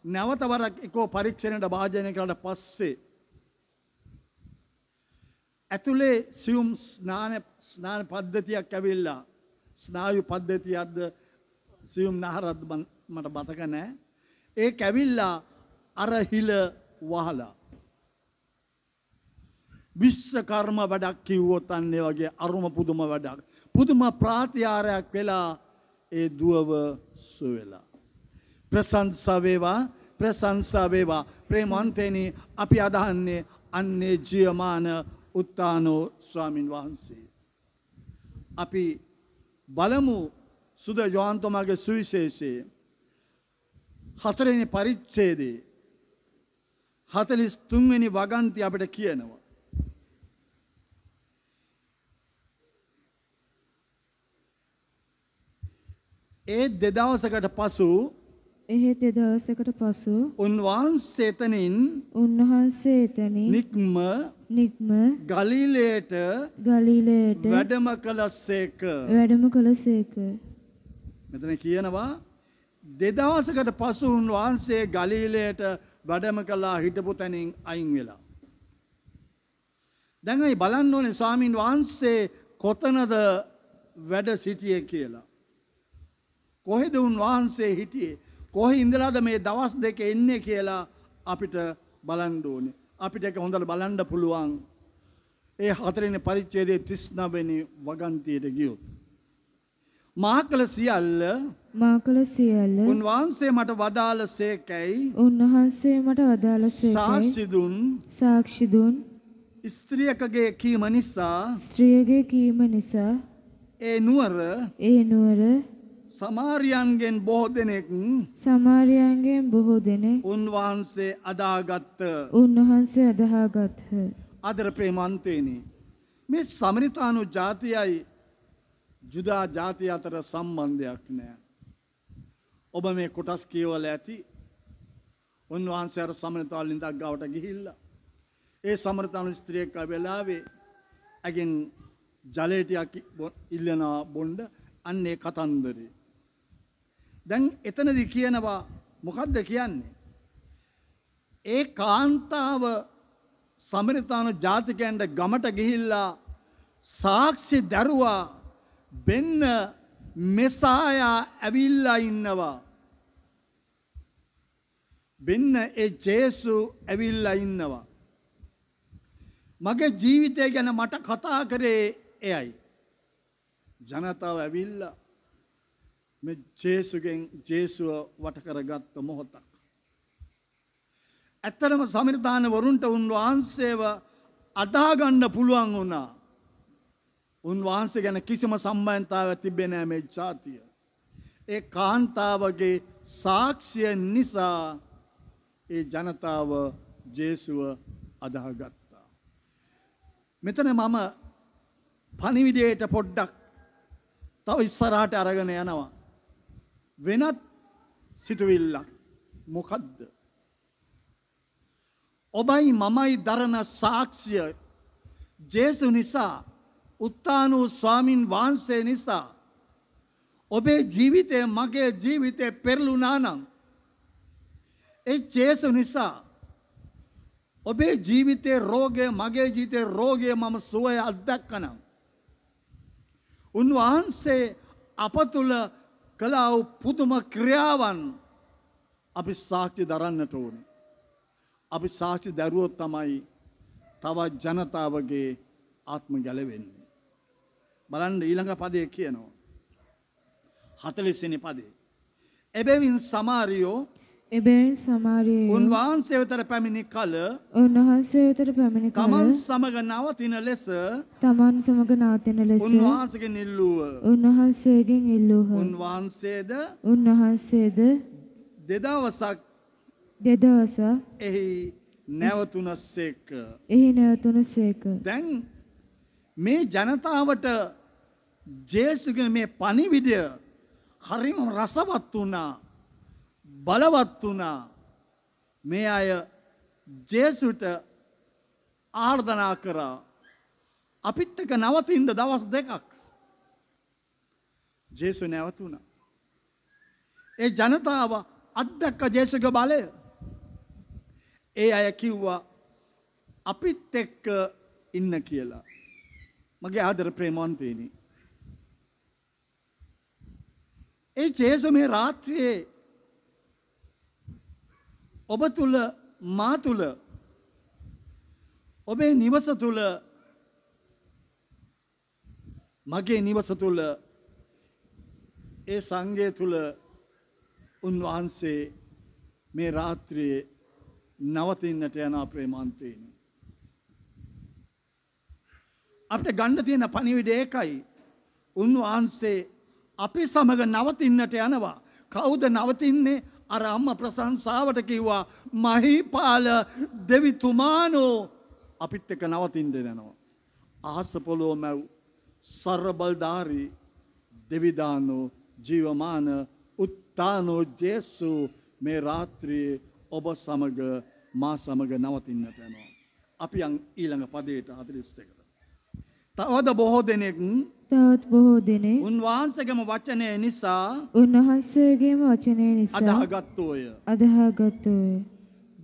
නැවත වරක් එකෝ පරීක්ෂණයට භාජනය කළාට පස්සේ ඇතුලේ සියුම් ස්නාන පද්ධතියක් ඇවිල්ලා, ස්නායු පද්ධතියක්ද සියුම් නහරක්ද මට මතක නැහැ. ඒක ඇවිල්ලා අර හිල වහලා විශ්වකර්ම වැඩක් කිව්වොත් අන්නේ වගේ අරුම පුදුම වැඩක්. පුදුම ප්‍රාතිහාරයක් වෙලා ඒ දුවව සුවෙලා. ප්‍රශංසා වේවා, ප්‍රශංසා වේවා. ප්‍රේමවන්තයනි, අපි අදහන්නේ අන්නේ ජීවමාන උත්තානෝ ස්වාමින් වහන්සේ. අපි බලමු සුද යෝහන්තුමාගේ සුවිශේෂයේ 4වෙනි පරිච්ඡේදයේ 43 වෙනි වගන්ති අපිට කියනවා. ඒ දෙදවසකට පසු උන්වහන්සේ එතනින් නික්ම ගලිලයට වැඩම කළසේක. මෙතන කියනවා දෙදවසකට පසු උන්වහන්සේ ගලිලයට වැඩම කළා හිටපු තැනින් අයින් වෙලා. දැන් අය බලන්න ඕනේ ස්වාමීන් වහන්සේ කොතනද වැඩ සිටියේ කියලා. කොහෙද උන්වහන්සේ හිටියේ? කොහේ ඉඳලාද මේ දවස් දෙක එන්නේ කියලා අපිට බලන්න ඕනේ. අපිට ඒක හොඳට බලන්න පුළුවන්. ඒ 4 වෙනි පරිච්ඡේදයේ 39 වෙනි වගන්තියට ගියොත්. මාකල සියල්ල උන්වහන්සේ මට වදාළසේකයි සාක්ෂි දුන් ස්ත්‍රියකගේ කීම නිසා ඒ නුවර සමාරියන්ගෙන් බොහෝ දෙනෙක් උන්වහන්සේ අදාගත්හ. ආදර ප්‍රේමන්තේනි, මේ සමරිතානු ජාතියයි ජුදා ජාතිය අතර සම්බන්ධයක් නැහැ. ඔබ මේ කොටස් කියවලා ඇති. උන්වහන්සේ අර සමරිතාවු ලින්දක් ගාවට ගිහිල්ලා ඒ සමරිතානු ස්ත්‍රියක් වෙලාවේ අගෙන් ජලය ටිකක් ඉල්ලනවා බොණ්ඩ. අන්නේ කතන්දරේ. දැන් එතනදී කියනවා මොකද්ද කියන්නේ? ඒ කාන්තාව සමරිතානු ජාතිකයන්ට ගමට ගිහිල්ලා සාක්ෂි දරුවා බෙන්න මෙසායා ඇවිල්ලා ඉන්නවා. බෙන්න ඒ ජේසු ඇවිල්ලා ඉන්නවා. මගේ ජීවිතය ගැන මට කතා කරේ එයයි. ජනතාව ඇවිල්ලා මේ ජේසුව වට කරගත්ත මොහොතක්. ඇත්තටම සමරිතාන වරුන්ට උන්වහන්සේව අදාගන්න පුළුවන් වුණා. උන්වහන්සේ ගැන කිසිම සම්බන්ධතාවයක් තිබෙන්නේ නැහැ මේ ජාතිය. ඒ කාන්තාවගේ සාක්ෂිය නිසා ඒ ජනතාව ජේසුව අදාගත්තා. මෙතන මම පණිවිඩයට පොඩ්ඩක් තව ඉස්සරහට අරගෙන යනවා. වෙනත් සිතුවිල්ලක් මොකද්ද? ඔබයි මමයි දරන සාක්ෂිය ජේසු නිසා, උත්ථාන වූ ස්වාමින් වහන්සේ නිසා ඔබේ ජීවිතය මගේ ජීවිතේ පෙරළුණා නම් ඒ ජේසු නිසා ඔබේ ජීවිතේ රෝගය මගේ ජීවිතේ රෝගය මම සුවය අත්දැකනම් උන්වහන්සේ අප තුළ කළා වූ පුදුම ක්‍රියාවන් අපි සාක්ෂි දරන්නට ඕනේ. අපි සාක්ෂි දරුවොත් තමයි තවත් ජනතාවගේ ආත්ම ගැලවෙන්නේ. බලන්න ඊළඟ පදයේ කියනවා 40 වෙනි පදේ. එබැවින් සමාරියෝ උන්වහන්සේ වෙතට පැමිණි කල තමන් සමග නවතින ලෙස උන්වහන්සේගෙන් ඉල්ලූහ. උන්වහන්සේද දෙදවසක් එහි නැවතුනසේක. දැන් මේ ජනතාවට ජේසුගේ මේ පණිවිඩය හරිම රසවත් වුණා, බලවත් වුණා. මේ අය ජේසුට ආර්දනා කරා අපිත් එක්ක නවතින්න දවස් දෙකක්. ජේසු නැවතුණා. ඒ ජනතාව අත්දැක්ක ජේසුගේ බලය. ඒ අය කිව්වා අපිත් එක්ක ඉන්න කියලා. මගේ ආදර ප්‍රේමවන්තයනි, ඒ ජේසු මේ රාත්‍රියේ ඔබ තුල, මා තුල, ඔබේ නිවස තුල, මගේ නිවස තුල, ඒ සංඝය තුල උන්වහන්සේ මේ රාත්‍රියේ නවතින්නට යන ප්‍රේමාන්තේනි. අපිට ගන්න තියෙන පණිවිඩය ඒකයි. උන්වහන්සේ අපි සමග නවතින්නට යනවා. කවුද නවතින්නේ? අර අම්මා ප්‍රශංසාවට කිව්වා මහීපාල දෙවිතුමානෝ අපිත් එක්ක නවතින්න දෙනවා. අහස පොළොව මැව් සර්වබලධාරී දෙවිදානෝ ජීවමාන උත්තානෝ ජේසු මේ රාත්‍රියේ ඔබ සමග මා සමග නවතින්නට යනවා. අපි ඊළඟ පදයට 41ට. තවද බොහෝ දෙනෙක්
තවත් බොහෝ දෙනෙක්
උන්වහන්සේගේම වචනය නිසා
උන්වහන්සේගේම වචනය නිසා අදහාගත්තෝය.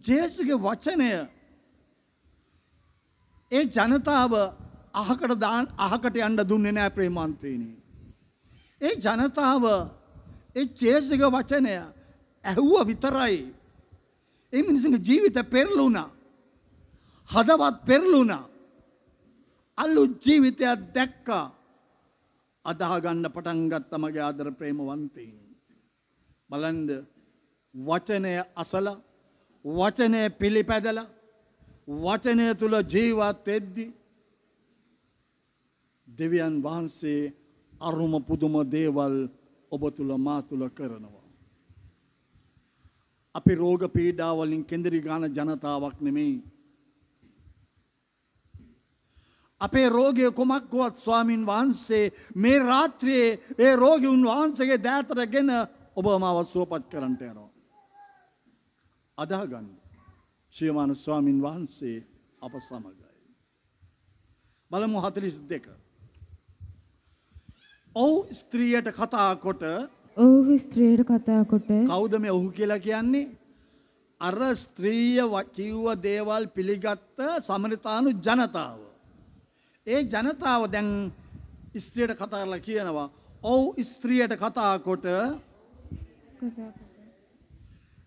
ජේසුගේ වචනය ඒ ජනතාව අහකට යන්න දුන්නේ නැහැ ප්‍රේමන්තේනි. ඒ ජනතාව ඒ ජේසුගේ වචනය ඇහුවා විතරයි. ඒ මිනිස්සුගේ ජීවිත පෙරළුණා. හදවත් පෙරළුණා. අලුත් ජීවිතයක් දැක්කා. අදාහ ගන්න පටන් ගත්ත මගේ ආදර ප්‍රේමවන්තයිනි. බලන්න වචනය අසලා වචනය පිළිපැදලා වචනය තුල ජීවත් වෙද්දී දෙවියන් වහන්සේ අරුම පුදුම දේවල් ඔබ තුල මා තුල කරනවා. අපි රෝග පීඩා වලින් කෙඳිරි ගන්න ජනතාවක් නෙමෙයි. අපේ රෝගය කොමක්වත් ස්වාමින් වහන්සේ මේ රාත්‍රියේ ඒ රෝගී උන්වහන්සේගේ දෑතටගෙන ඔබ මාව සුවපත් කරන්නට යනවා. අදා ගන්න. ශ්‍රීමාන ස්වාමින් වහන්සේ අප සමගයි. බලමු 42. ඔව් ස්ත්‍රියට කතා කොට කවුද මේ ඔහු කියලා කියන්නේ? අර ස්ත්‍රිය කිව්ව දේවල් පිළිගත්ත සමරිතානු ජනතාව. ඒ ජනතාව දැන් ස්ත්‍රියට කතා කරලා කියනවා ඔව් ස්ත්‍රියට කතා කොට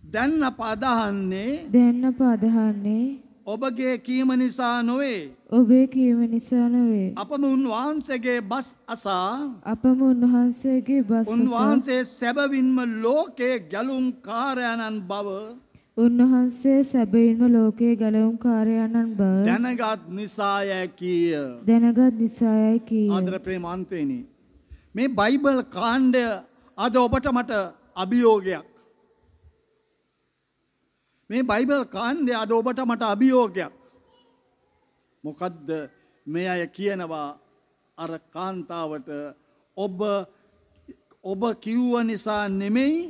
දැන් අප අදහන්නේ ඔබගේ කීම නිසා නොවේ. අපම උන්වහන්සේගේ බස් අසා උන්වහන්සේ සැබවින්ම ලෝකේ ගැලුම් කාරයන්න් බව
උන්වහන්සේ සැබවින්ම ලෝකයේ ගැලවුම් කාර්යයන්න් බව
දැනගත් නිසායයි කීය.
ආදර
ප්‍රේමාන්තේනි මේ බයිබල් කාණ්ඩය අද ඔබට මට අභියෝගයක්. මේ බයිබල් කාණ්ඩය අද ඔබට මට අභියෝගයක්. මොකද්ද මේ අය කියනවා අර කාන්තාවට ඔබ කිව්ව නිසා නෙමෙයි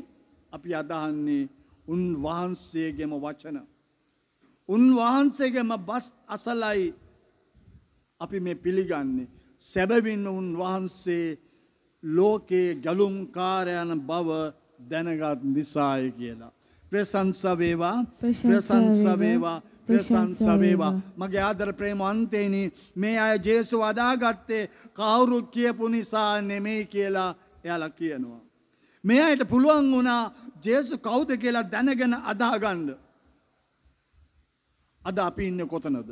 අපි අදහන්නේ උන්වහන්සේගේම වචන. උන්වහන්සේගේම බස් අසලයි අපි මේ පිළිගන්නේ. සැබවින්ම උන්වහන්සේ ලෝකේ ගැලුම්කාරයන් බව දැනගත් නිසායි කියලා. ප්‍රශංසා වේවා ප්‍රශංසා වේවා ප්‍රශංසා වේවා. මගේ ආදර ප්‍රේමවන්තයනි මේ අය ජේසුව අදාගත්තේ කවුරුත් කියපු නිසා නෙමෙයි කියලා එයාලා කියනවා. මේ අයට පුළුවන් වුණා ජේසු කවුද කියලා දැනගෙන අදාගන්න. අද අපි ඉන්නේ කොතනද?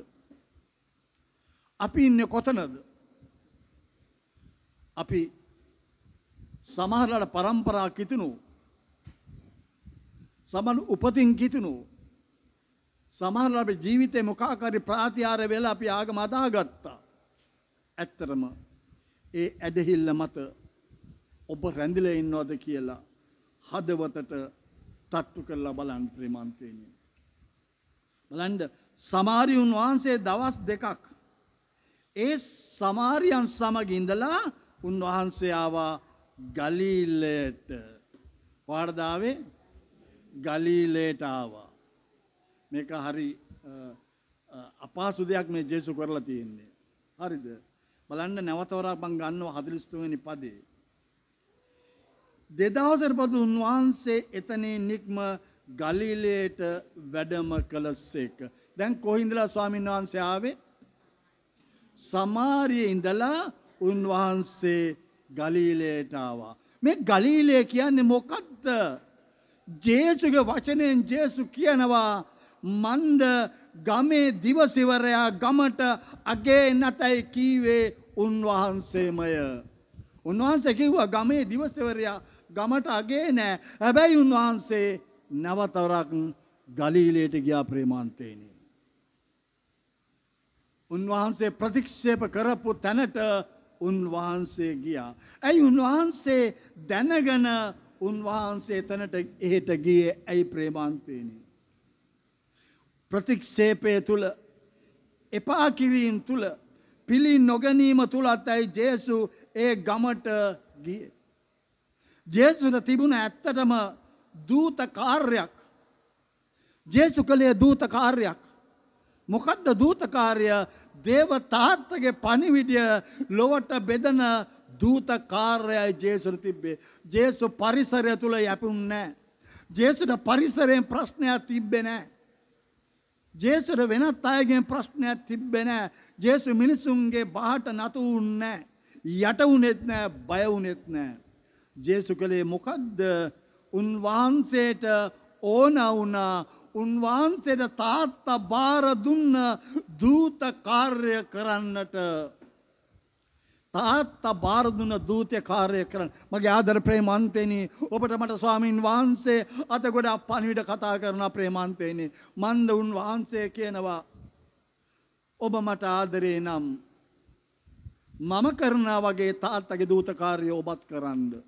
අපි සමහරලාට පරම්පරා කිතුණු සමහර උපතින් කිතුණු සමහරලාට ජීවිතේ මොකාකාරී ප්‍රාතිහාර්ය වෙලා අපි ආගම අදාගත්තා. ඇත්තටම ඒ ඇදහිල්ල මත ඔබ රැඳිලා ඉන්නවද කියලා හදවතට තට්ටු කරලා බලන්න ප්‍රේමන්තේනි. බලන්න සමාරියුන් වහන්සේ දවස් දෙකක් ඒ සමාරියන් සමග ඉඳලා උන්වහන්සේ ආවා ගලීලයට. කොහටද ආවේ? ගලීලයට ආවා. මේක හරි අපහසු දෙයක් මේ ජේසු කරලා තියෙන්නේ. හරිද? බලන්න නැවතවරක් මම ගන්නවා 43 වෙනි පදේ. 2000 පසු උන්වහන්සේ එතනින් නික්ම ගලීලයට වැඩම කළසේක. දැන් කොහින්දලා ස්වාමීන් වහන්සේ ආවේ? සමාරියේ ඉඳලා උන්වහන්සේ ගලීලයට ආවා. මේ ගලීලය කියන්නේ මොකක්ද? ජේසුගේ වචනයෙන් ජේසු කියනවා මන්ද ගමේ දිවසිවරයා ගමට අගේ නැතයි කීවේ උන්වහන්සේමය. උන්වහන්සේ කිව්වා ගමේ දිවසිවරයා ගමට අගේ නෑ. හැබැයි උන්වහන්සේ නැවතවරක් ගලීලයට ගියා ප්‍රේමාන්තේනි. උන්වහන්සේ ප්‍රතික්ෂේප කරපු තැනට උන්වහන්සේ ගියා. ඇයි උන්වහන්සේ දැනගෙන උන්වහන්සේ එතනට එහෙට ගියේ ඇයි ප්‍රේමාන්තේනි? ප්‍රතික්ෂේපය තුල එපා කිරීම තුල පිළි නොගැනීම තුලත් ඇයි ජේසු ඒ ගමට ගියේ? ජේසුට තිබුණ ඇත්තටම දූත කාර්යයක්. ජේසු කළේ දූත කාර්යයක්. මොකද්ද දූත කාර්ය? දේව තාත්තගේ පණිවිඩය ලොවට බෙදන දූත කාර්යයි ජේසුට තිබ්බේ. ජේසු පරිසරය තුල යැපුන්නේ නැහැ. ජේසුට පරිසරයෙන් ප්‍රශ්නයක් තිබ්බේ නැහැ. ජේසුට වෙනත් අයගෙන් ප්‍රශ්නයක් තිබ්බේ නැහැ. ජේසු මිනිසුන්ගේ බාහට නතු වුන්නේ නැහැ. යට වුනේත් නැහැ, බය වුනේත් නැහැ. ජේසු කලේ මොකද්ද? උන්වහන්සේට ඕන වුණා උන්වහන්සේට තාත්තා බාර දුන්න දූත කාර්ය කරන්නට. තාත්තා බාර දුන්න දූත කාර්ය කරන්න. මගේ ආදර ප්‍රේමන්තේනි, ඔබට මට ස්වාමීන් වහන්සේ අත ගොඩක් පණිවිඩ කතා කරන ප්‍රේමන්තේනි. මන්ද උන්වහන්සේ කියනවා ඔබ මට ආදරේ නම් මම කරනා වගේ තාත්තගේ දූත කාර්ය ඔබත් කරන්න.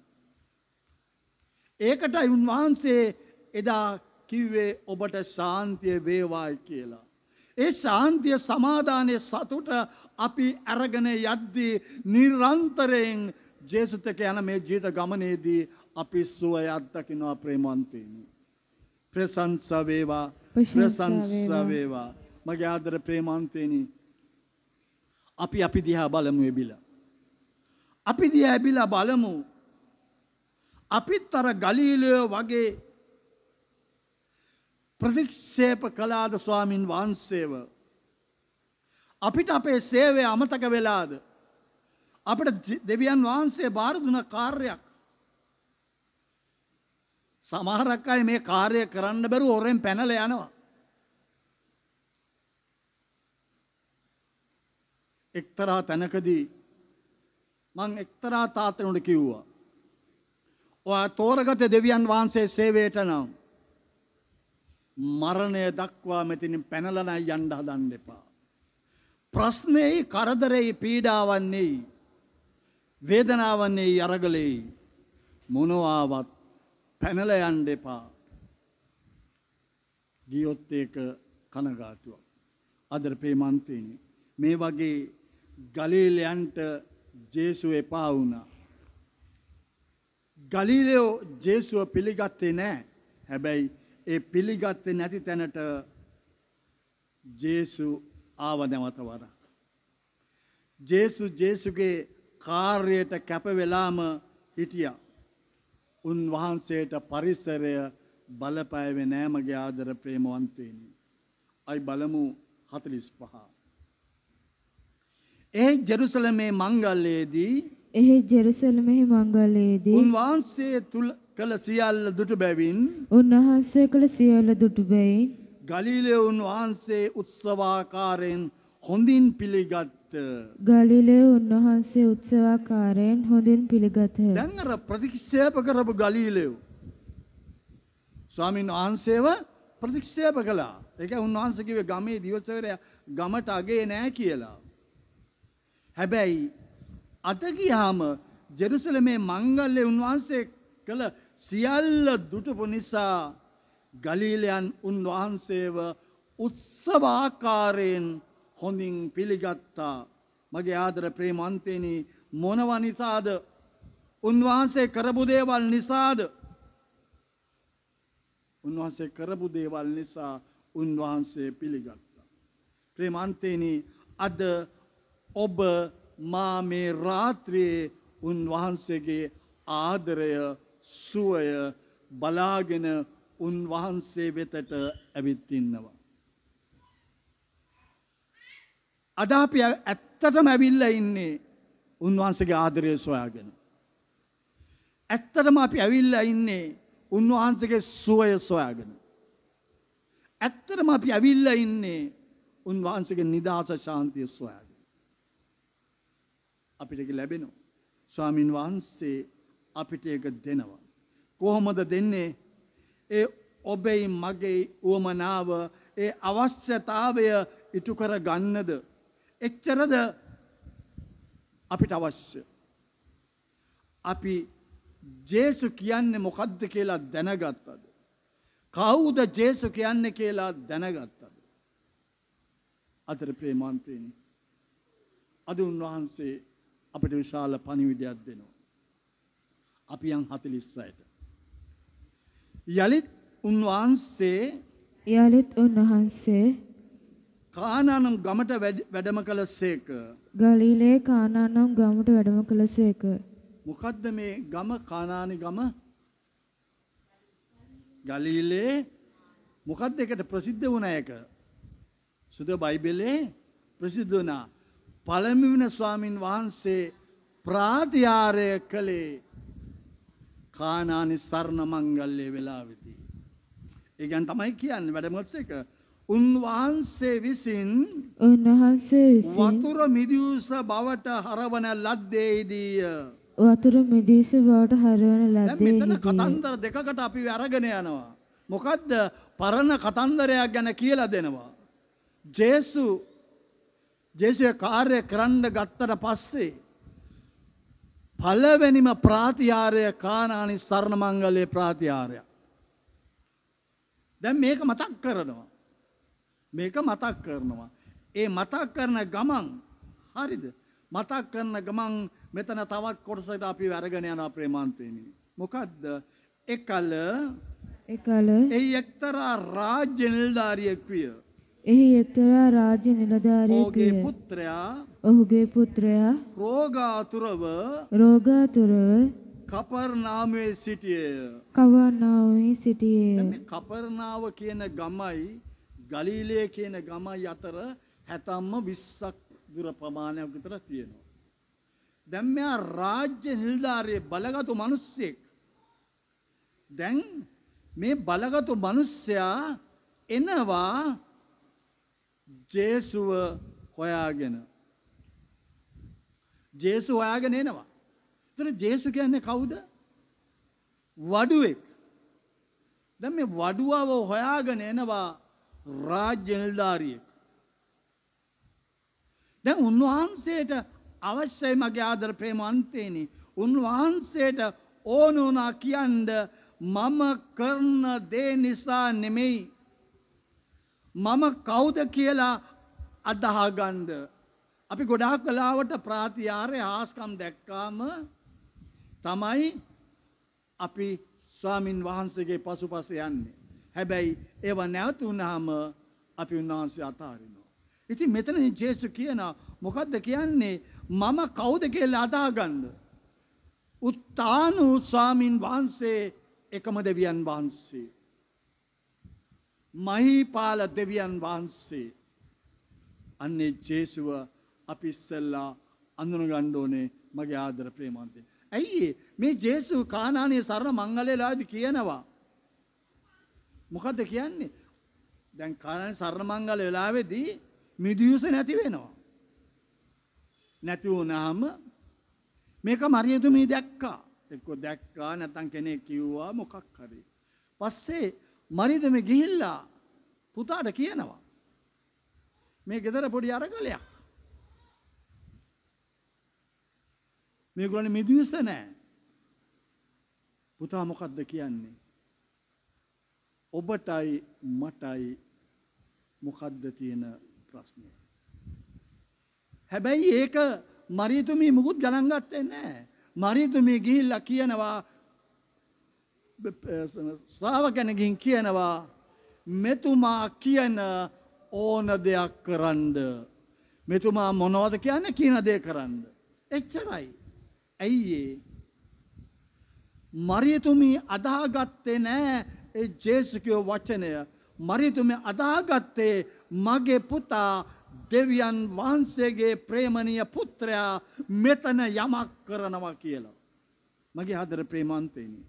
ඒකටයි උන්වහන්සේ එදා කිව්වේ ඔබට ශාන්තිය වේවායි කියලා. ඒ ශාන්තිය සමාදානයේ සතුට අපි අරගෙන යද්දී නිරන්තරයෙන් ජේසුත් එක්ක යන මේ ජීවිත ගමනේදී අපි සුවයක් දකිනවා ප්‍රේමවන්තයනි. ප්‍රශංසා වේවා, ප්‍රශංසා වේවා. මගේ ආදර ප්‍රේමවන්තයනි, අපි දිහා බලමු එබිලා. අපි දිහා එබිලා බලමු. අපිත් අර ගලීලයෝ වගේ ප්‍රතික්ෂේප කළාද ස්වාමින් වහන්සේව? අපිට අපේ සේවය අමතක වෙලාද? අපිට දෙවියන් වහන්සේ බාර දුන කාර්යයක්. සමහරක් අය මේ කාර්ය කරන්න බැරුව හොරෙන් පැනලා යනවා. එක්තරා තැනකදී මං එක්තරා තාත්තෙකුට කිව්වා, ඔයා තෝරගත දෙවියන් වහන්සේ සේවයට නම් මරණය දක්වා මෙතනින් පැනලා නම් යන්න හදන්න එපා. ප්‍රශ්නේ කරදරේ පීඩාවන්නේ වේදනාවන්නේ අරගලේ මොනවාවත් පැනලා යන්න එපා. ගියොත් ඒක කනගාටුවක්. අදර ප්‍රේමන්තේනි, මේ වගේ ගලීලයන්ට ජේසු එපා වුණා. ගලීලයෝ ජේසුව පිළිගත්තේ නැහැ. හැබැයි ඒ පිළිගත්තේ නැති තැනට ජේසු ආව නැවත වරක්. ජේසුගේ කාර්යයට කැප වෙලාම හිටියා. උන්වහන්සේට පරිසරය බලපෑවේ නෑ මගේ ආදර ප්‍රේමවන්තයනි. අයි බලමු 45. ඒ ජෙරුසලමේ මංගල්‍යයේදී උන්වහන්සේ තුල කළ සියල්ල දුටු බැවින් ගලීලේ උන්වහන්සේ උත්සවාකාරයෙන් හොඳින් පිළිගත්හ. දැන් අර ප්‍රතික්ෂේප කරපු ගලීලයෝ ස්වාමීන් වහන්සේව ප්‍රතික්ෂේප කළා. ඒක උන්වහන්සේ කිව්වේ ගමේ දිවසවරයා ගමට අගේ නෑ කියලා. හැබැයි අද ගියාම ජෙරුසලමේ මංගල්‍ය උන්වහන්සේ කළ සියල්ල දුටුපු නිසා ගලීලයන් උන්වහන්සේව උත්සවාකාරයෙන් හොඳින් පිළිගත්තා. මගේ ආදර ප්‍රේමන්තේනි, මොනවා නිසාද? උන්වහන්සේ කරපු දේවල් නිසාද? උන්වහන්සේ කරපු දේවල් නිසා උන්වහන්සේ පිළිගත්තා. ප්‍රේමන්තේනි, අද ඔබ මා මේ රාත්‍රියේ උන්වහන්සේගේ ආදරය සුවය බලාගෙන උන්වහන්සේ වෙතට ඇවිත් ඉන්නවා. අද අපි ඇත්තටම ඇවිල්ලා ඉන්නේ උන්වහන්සේගේ ආදරය සොයාගෙන. ඇත්තටම අපි ඇවිල්ලා ඉන්නේ උන්වහන්සේගේ සුවය සොයාගෙන. ඇත්තටම අපි ඇවිල්ලා ඉන්නේ උන්වහන්සේගේ නිදහස ශාන්තිය සොයාගෙන. අපිට ඒක ලැබෙනවා. ස්වාමින් වහන්සේ අපිට ඒක දෙනවා. කොහොමද දෙන්නේ? ඒ ඔබේ මගේ උවමනාව, ඒ අවශ්‍යතාවය ඉටු කර ගන්නද? එච්චරද අපිට අවශ්‍ය? අපි ජේසු කියන්නේ මොකද්ද කියලා දැනගත්තද? කවුද ජේසු කියන්නේ කියලා දැනගත්තද? අතර ප්‍රේමාන්තේනි. අද උන්වහන්සේ අපිට විශාල පණිවිඩයක් දෙනවා. අපි යන් 46ට. යලිත් උන්වහන්සේ කානානම් ගමට වැඩම කළසේක.
ගලිලේ කානානම් ගමට වැඩම කළසේක.
මොකද්ද මේ ගම? කානානි ගම. ගලිලේ මොකද්ද එකට ප්‍රසිද්ධ වුණ එක? සුද බයිබලයේ ප්‍රසිද්ධ වුණා. පළමුවෙනි ස්වාමින් වහන්සේ ප්‍රාතිහාර්ය කළේ කානානි සරණ මංගල්‍ය වෙලාවෙදී. ඒ ගැන තමයි කියන්නේ වැඩමොත්සේක. උන්වහන්සේ විසින් වතුර මිදියුස බවට හරවන ලද්දේදී
වතුර මිදියුස බවට හරවන ලද්දේදී
මෙතන කතන්දර දෙකකට අපි අරගෙන යනවා. මොකද්ද? පරණ කතන්දරයක් ගැන කියලා දෙනවා. ජේසුගේ කාර්ය කරන්න ගත්තට පස්සේ පළවෙනිම ප්‍රාතිහාර්ය කානානි සරණ මංගල්‍ය ප්‍රාතිහාර්ය. දැන් මේක මතක් කරනවා. ඒ මතක් කරන ගමන් හරිද? මතක් කරන ගමන් මෙතන තවත් කොටසකට අපි අරගෙන යනවා ප්‍රේමාන්තේනි. මොකද්ද? එකල එහි එක්තරා රාජ්‍ය නිලධාරියෙක් විය. ඔහුගේ පුත්‍රයා රෝගාතුරව කපර්නාමයේ සිටියේය. කපර්නාව කියන ගමයි ගලීලේ කියන ගමයි අතර 20ක් දුර ප්‍රමාණයක් විතර තියෙනවා. දැන් මෙයා රාජ්‍ය නිලධාරියෙක් බලගත්ු මිනිස්සෙක්. දැන් මේ බලගත්ු මිනිස්සයා එනවා ජේසුව හොයාගෙන. එනවා. එතන ජේසු කියන්නේ කවුද? වඩුවෙක්. දැන් මේ වඩුවව හොයාගෙන එනවා රාජ්‍ය නිලධාරියෙක්. දැන් උන්වහන්සේට අවශ්‍යයි මගේ ආදර ප්‍රේමාන්තේනි. උන්වහන්සේට ඕන වුණා කියන්න මම කරන දේ නිසා නෙමෙයි. මම කවුද කියලා අදහගන්න. අපි ගොඩාක් වෙලාවට ප්‍රාතිහාර්ය හාස්කම් දැක්කාම තමයි අපි ස්වාමින් වහන්සේගේ පසුපස යන්නේ. හැබැයි ඒව නැවතුනහම අපි උන්වහන්සේ අතාරිනවා. ඉතින් මෙතන ජේසු කියනවා මොකද්ද කියන්නේ? මම කවුද කියලා අදාගන්න. උත්තානු ස්වාමින් වහන්සේ එකම දෙවියන් වහන්සේ. මහීපාල දෙවියන් වහන්සේ. අන්නේ ජේසුව අපි ඉස්සෙල්ලා අඳුන ගන්න ඕනේ මගේ ආදර ප්‍රේමාන්තේ. ඇයි මේ ජේසු කානානයේ සරණ මංගල්‍යලාදී කියනවා? මොකද්ද කියන්නේ? දැන් කානානයේ සරණ මංගල්‍ය වෙලාවේදී මිදියුස නැති වෙනවා. නැති වුණාම මේක මරියතුමී දැක්කා. දැක්කා නැත්නම් කෙනෙක් කිව්වා මොකක් හරි. පස්සේ මරියතුමී ගිහිල්ලා පුතාට කියනවා මේ ගෙදර පොඩි අරගලයක්. මේගොල්ලෝ මිදියුස නැහැ. පුතා මොකද්ද කියන්නේ? ඔබටයි මටයි මොකද්ද තියෙන ප්‍රශ්නේ? හැබැයි ඒක මරියතුමී මුකුත් ගණන් ගත්තේ නැහැ. මරියතුමී ගිහිල්ලා කියනවා ශ්‍රාවකයන්ගෙන් කියනවා මෙතුමා කියන ඕන දෙයක් කරන්න. මෙතුමා මොනවද කියන්නේ? කියන දේ කරන්න. එච්චරයි. ඇයි මරියතුමී අදාගත්තේ නැහැ ඒ ජේසුගේ වචනය. මරියතුමී අදාගත්තේ මගේ පුතා දෙවියන් වහන්සේගේ ප්‍රේමණීය පුත්‍රයා මෙතන යමක් කරනවා කියලා. මගේ ආදර ප්‍රේමාන්තේනි.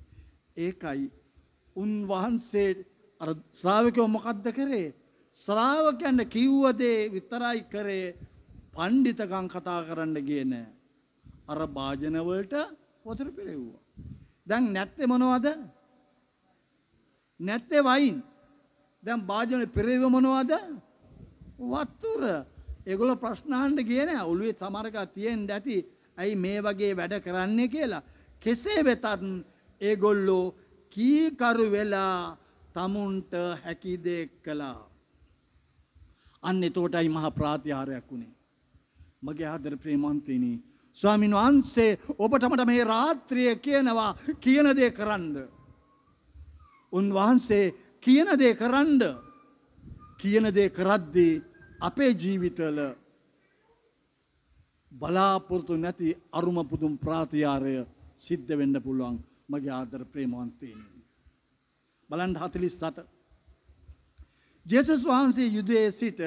ඒකයි උන්වහන්සේ අර ශ්‍රාවකයෝ මොකද්ද කරේ? ශ්‍රාවකයන්ට කිව්ව දේ විතරයි කරේ. පඬිතකම් කතා කරන්න ගියේ නෑ. අර භාජන වලට වතුර පිරෙව්වා. දැන් නැත්තේ මොනවද? නැත්තේ වයින්. දැන් භාජන පිරෙව්ව මොනවද? වතුර. ඒගොල්ලෝ ප්‍රශ්න අහන්න ගියේ නෑ. ඔළුවේ සමහරක තියෙන්න ඇති. ඇයි මේ වගේ වැඩ කරන්නේ කියලා. කෙසේ වෙතත් ඒගොල්ලෝ කීකරු වෙලා තමුන්ට හැකි දේ කළා. අන්න එතකොටයි මහා ප්‍රාතිහාරයක් වුණේ. මගේ ආදර ප්‍රේමන්තිනි ස්වාමීන් වහන්සේ ඔබට මට මේ රාත්‍රියේ කියනවා කියන දේ කරන්න. උන්වහන්සේ කියන දේ කරන්න. කියන දේ කරද්දී අපේ ජීවිතවල බලාපොරොත්තු නැති අරුම පුදුම් ප්‍රාතිහාරය සිද්ධ වෙන්න පුළුවන් මගේ ආදර ප්‍රේමවන්තයනි. බලන්න 47. ජේසුස් වහන්සේ යුදයේ සිට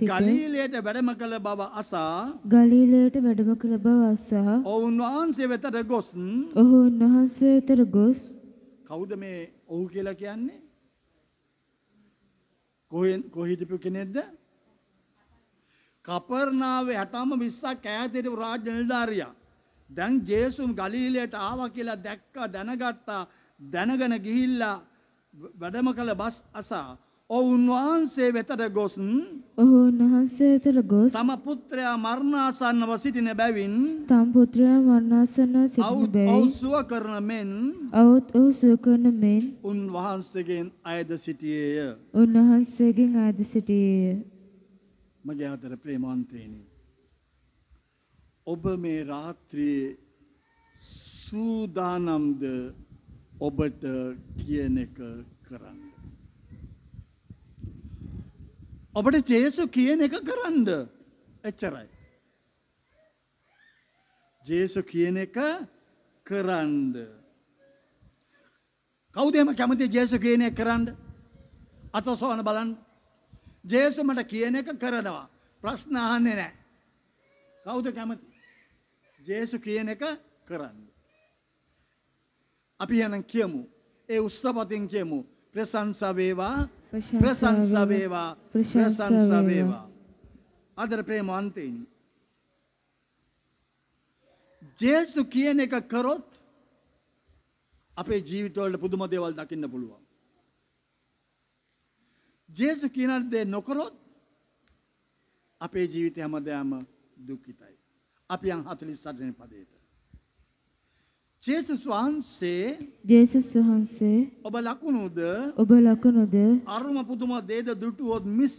ගලීලයට වැඩම කළ බව අසා ඔවුන් වහන්සේ වෙතට ගොස් කවුද මේ ඔහු කියලා කියන්නේ? කොහිටපු කෙනෙක්ද? කපර්නාවේ 60ම 20ක් ඈතට රාජ්‍ය නිලධාරියා. දැන් ජේසුස් ගලීලයට ආවා කියලා දැක්කා, දැනගත්තා. දැනගෙන ගිහිල්ලා වැඩම කළ බස් අසා ඔවුන් වහන්සේ වෙතට ගොස් තම පුත්‍රයා මරණාසන්නව සිටින බැවින් ඔහු සුව කරන මෙන් උන්වහන්සේගෙන් අයද සිටියේය. මගේ ආදර ප්‍රේමවන්තයනි, ඔබ මේ රාත්‍රියේ සූදානම්ද ඔබට කියන එක කරන්න? ඔබට ජේසු කියන එක කරන්න. එච්චරයි. ජේසු කියන එක කරන්න. කවුද එහෙම කැමති ජේසු කියන එක කරන්න? අතසොන බලන්න. ජේසු මට කියන එක කරනවා. ප්‍රශ්න අහන්නේ නැහැ. කවුද කැමති ජේසු කියන එක කරන්න? අපි යන කියමු. ඒ උත්සවයෙන් කියමු. ප්‍රශංසා වේවා, ප්‍රශංසා වේවා, ප්‍රශංසා වේවා. ආදර ප්‍රේමවන්තයනි, ජේසු කියන එක කරොත් අපේ ජීවිතවල පුදුම දේවල් දකින්න පුළුවන්. ජේසු කියන දේ නොකරොත් අපේ ජීවිතය හැමදාම දුක්ඛිතයි. අපි යන් 48 වෙනි පදයට. ජේසුස් වහන්සේ ඔබ ලකුණුද අරුම පුදුම දේද දුටුවොත් මිස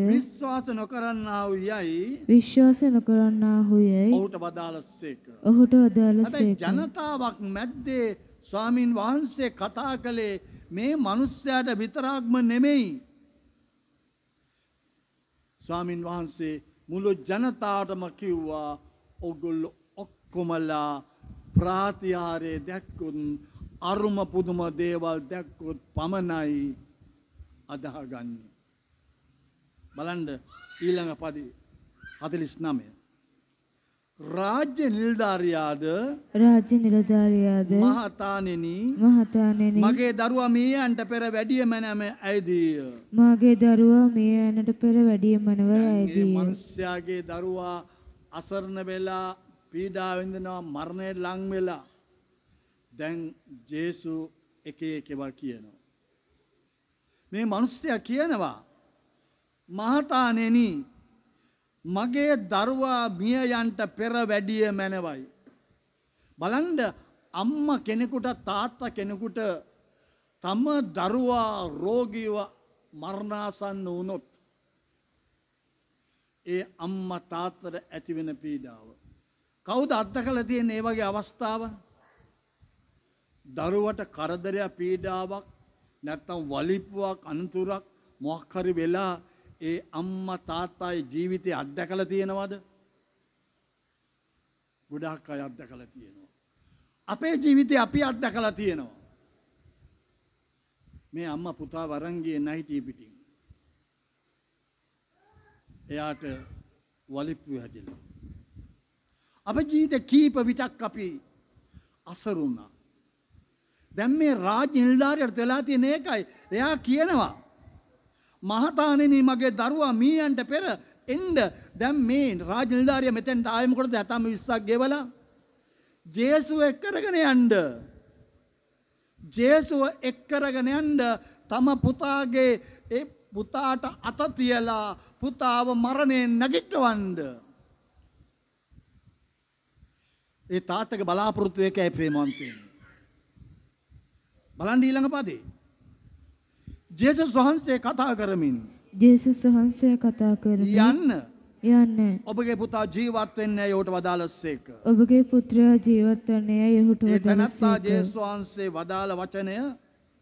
විශ්වාස නොකරන්නා වූ යයි ඔහුට වදාළසේක. ජනතාවක් මැද්දේ ස්වාමින් වහන්සේ කතා කළේ මේ මිනිස්යාට විතරක්ම නෙමෙයි. ස්වාමින් වහන්සේ මුළු ජනතාවටම කිව්වා ඔගොල්ලෝ කොමලා ප්‍රාතිහාරය දැක්කොත් අරුම පුදුම දේවල් දැක්කොත් පමණයි අදහගන්නේ. බලන්න ඊළඟ පදේ 49. රාජ්‍ය නිලධාරියාද මහතාණෙනි මගේ දරුවා මියයන්ට පෙර වැඩියම නැම ඇයිදී. මනුෂ්‍යයාගේ දරුවා අසරණ වෙලා පීඩා විඳිනවා, මරණයට ලං වෙලා. දැන් ජේසු එක එකවා කියනවා. මේ මිනිස්සයා කියනවා මහතාණෙනි මගේ දරුවා මියයන්ට පෙර වැඩිය මැනවයි. බලන්න අම්මා කෙනෙකුට තාත්තා කෙනෙකුට තම දරුවා රෝගීව මරණාසන්න වුණොත් ඒ අම්මා තාත්තට ඇතිවෙන පීඩාව කවුද අත්දකලා තියෙන්නේ? මේ වගේ අවස්ථාව දරුවට කරදරයක්, පීඩාවක්, නැත්නම් වලිප්පුවක්, අනතුරක් මොකක් හරි වෙලා ඒ අම්මා තාත්තාගේ ජීවිතේ අත්දකලා තියෙනවද? ගොඩාක් අය අත්දකලා තියෙනවා. අපේ ජීවිතේ අපි අත්දකලා තියෙනවා. මේ අම්මා පුතා වරන් ගියේ නැහිටි පිටින්. එයාට වලිප්පු හැදිලා. අපේ ජීවිතේ කීප විටක් අපි අසරුණා. දැන් මේ රාජ්‍ය නිලධාරියට වෙලා තියෙන එකයි. එයා කියනවා මහතාණෙනි මගේ දරුවා මීයන්ට පෙර එන්න. දැන් මේ රාජ්‍ය නිලධාරියා මෙතෙන්ට ආවේ මොකටද? ඇතම 20ක් ගෙවලා ජේසුව එක් කරගෙන යන්න. ජේසුව එක් කරගෙන යන්න තම පුතාගේ ඒ පුතාට අත තියලා පුතාව මරණයෙන් නැගිටවන්න. ඒ තාත්තගේ බලාපොරොත්තු එකයි ප්‍රේමවන්තයනි. බලන්න ඊළඟ පදේ. ජේසුස් වහන්සේ කතා කරමින්
ජේසුස් වහන්සේ කතා කරමින් යන්න
ඔබගේ පුතා ජීවත් වෙන්නේ යෝට වදාළසේක.
ඔබගේ පුත්‍රයා ජීවත් වන්නේ යහුට
ඒ තනත්තා
වදාළසේක.
ජේසුස් වහන්සේ වදාළ වචනය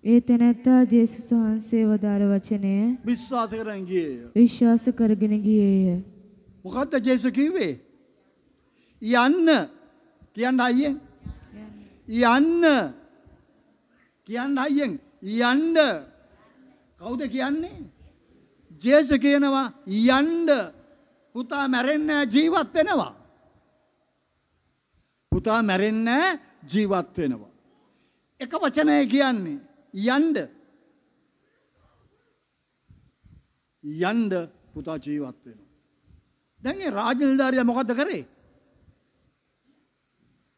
ඒ තැනැත්තා ජේසුස් වහන්සේ වදාළ වචනය
විශ්වාස කරගෙන ගියේය.
විශ්වාස කරගෙන ගියේය.
මොකද්ද ජේසුස් කිව්වේ? යන්න කියන්න අයියෙන්. යන්න කියන්න අයියෙන්. යන්න කවුද කියන්නේ? ජේසුස් කියනවා යන්න. පුතා මැරෙන්නේ ජීවත් වෙනවා. පුතා මැරෙන්නේ ජීවත් වෙනවා. එක වචනය කියන්නේ යන්න. යන්න පුතා ජීවත් වෙනවා. දැන් ඒ රාජනිලධාරියා මොකද්ද කරේ?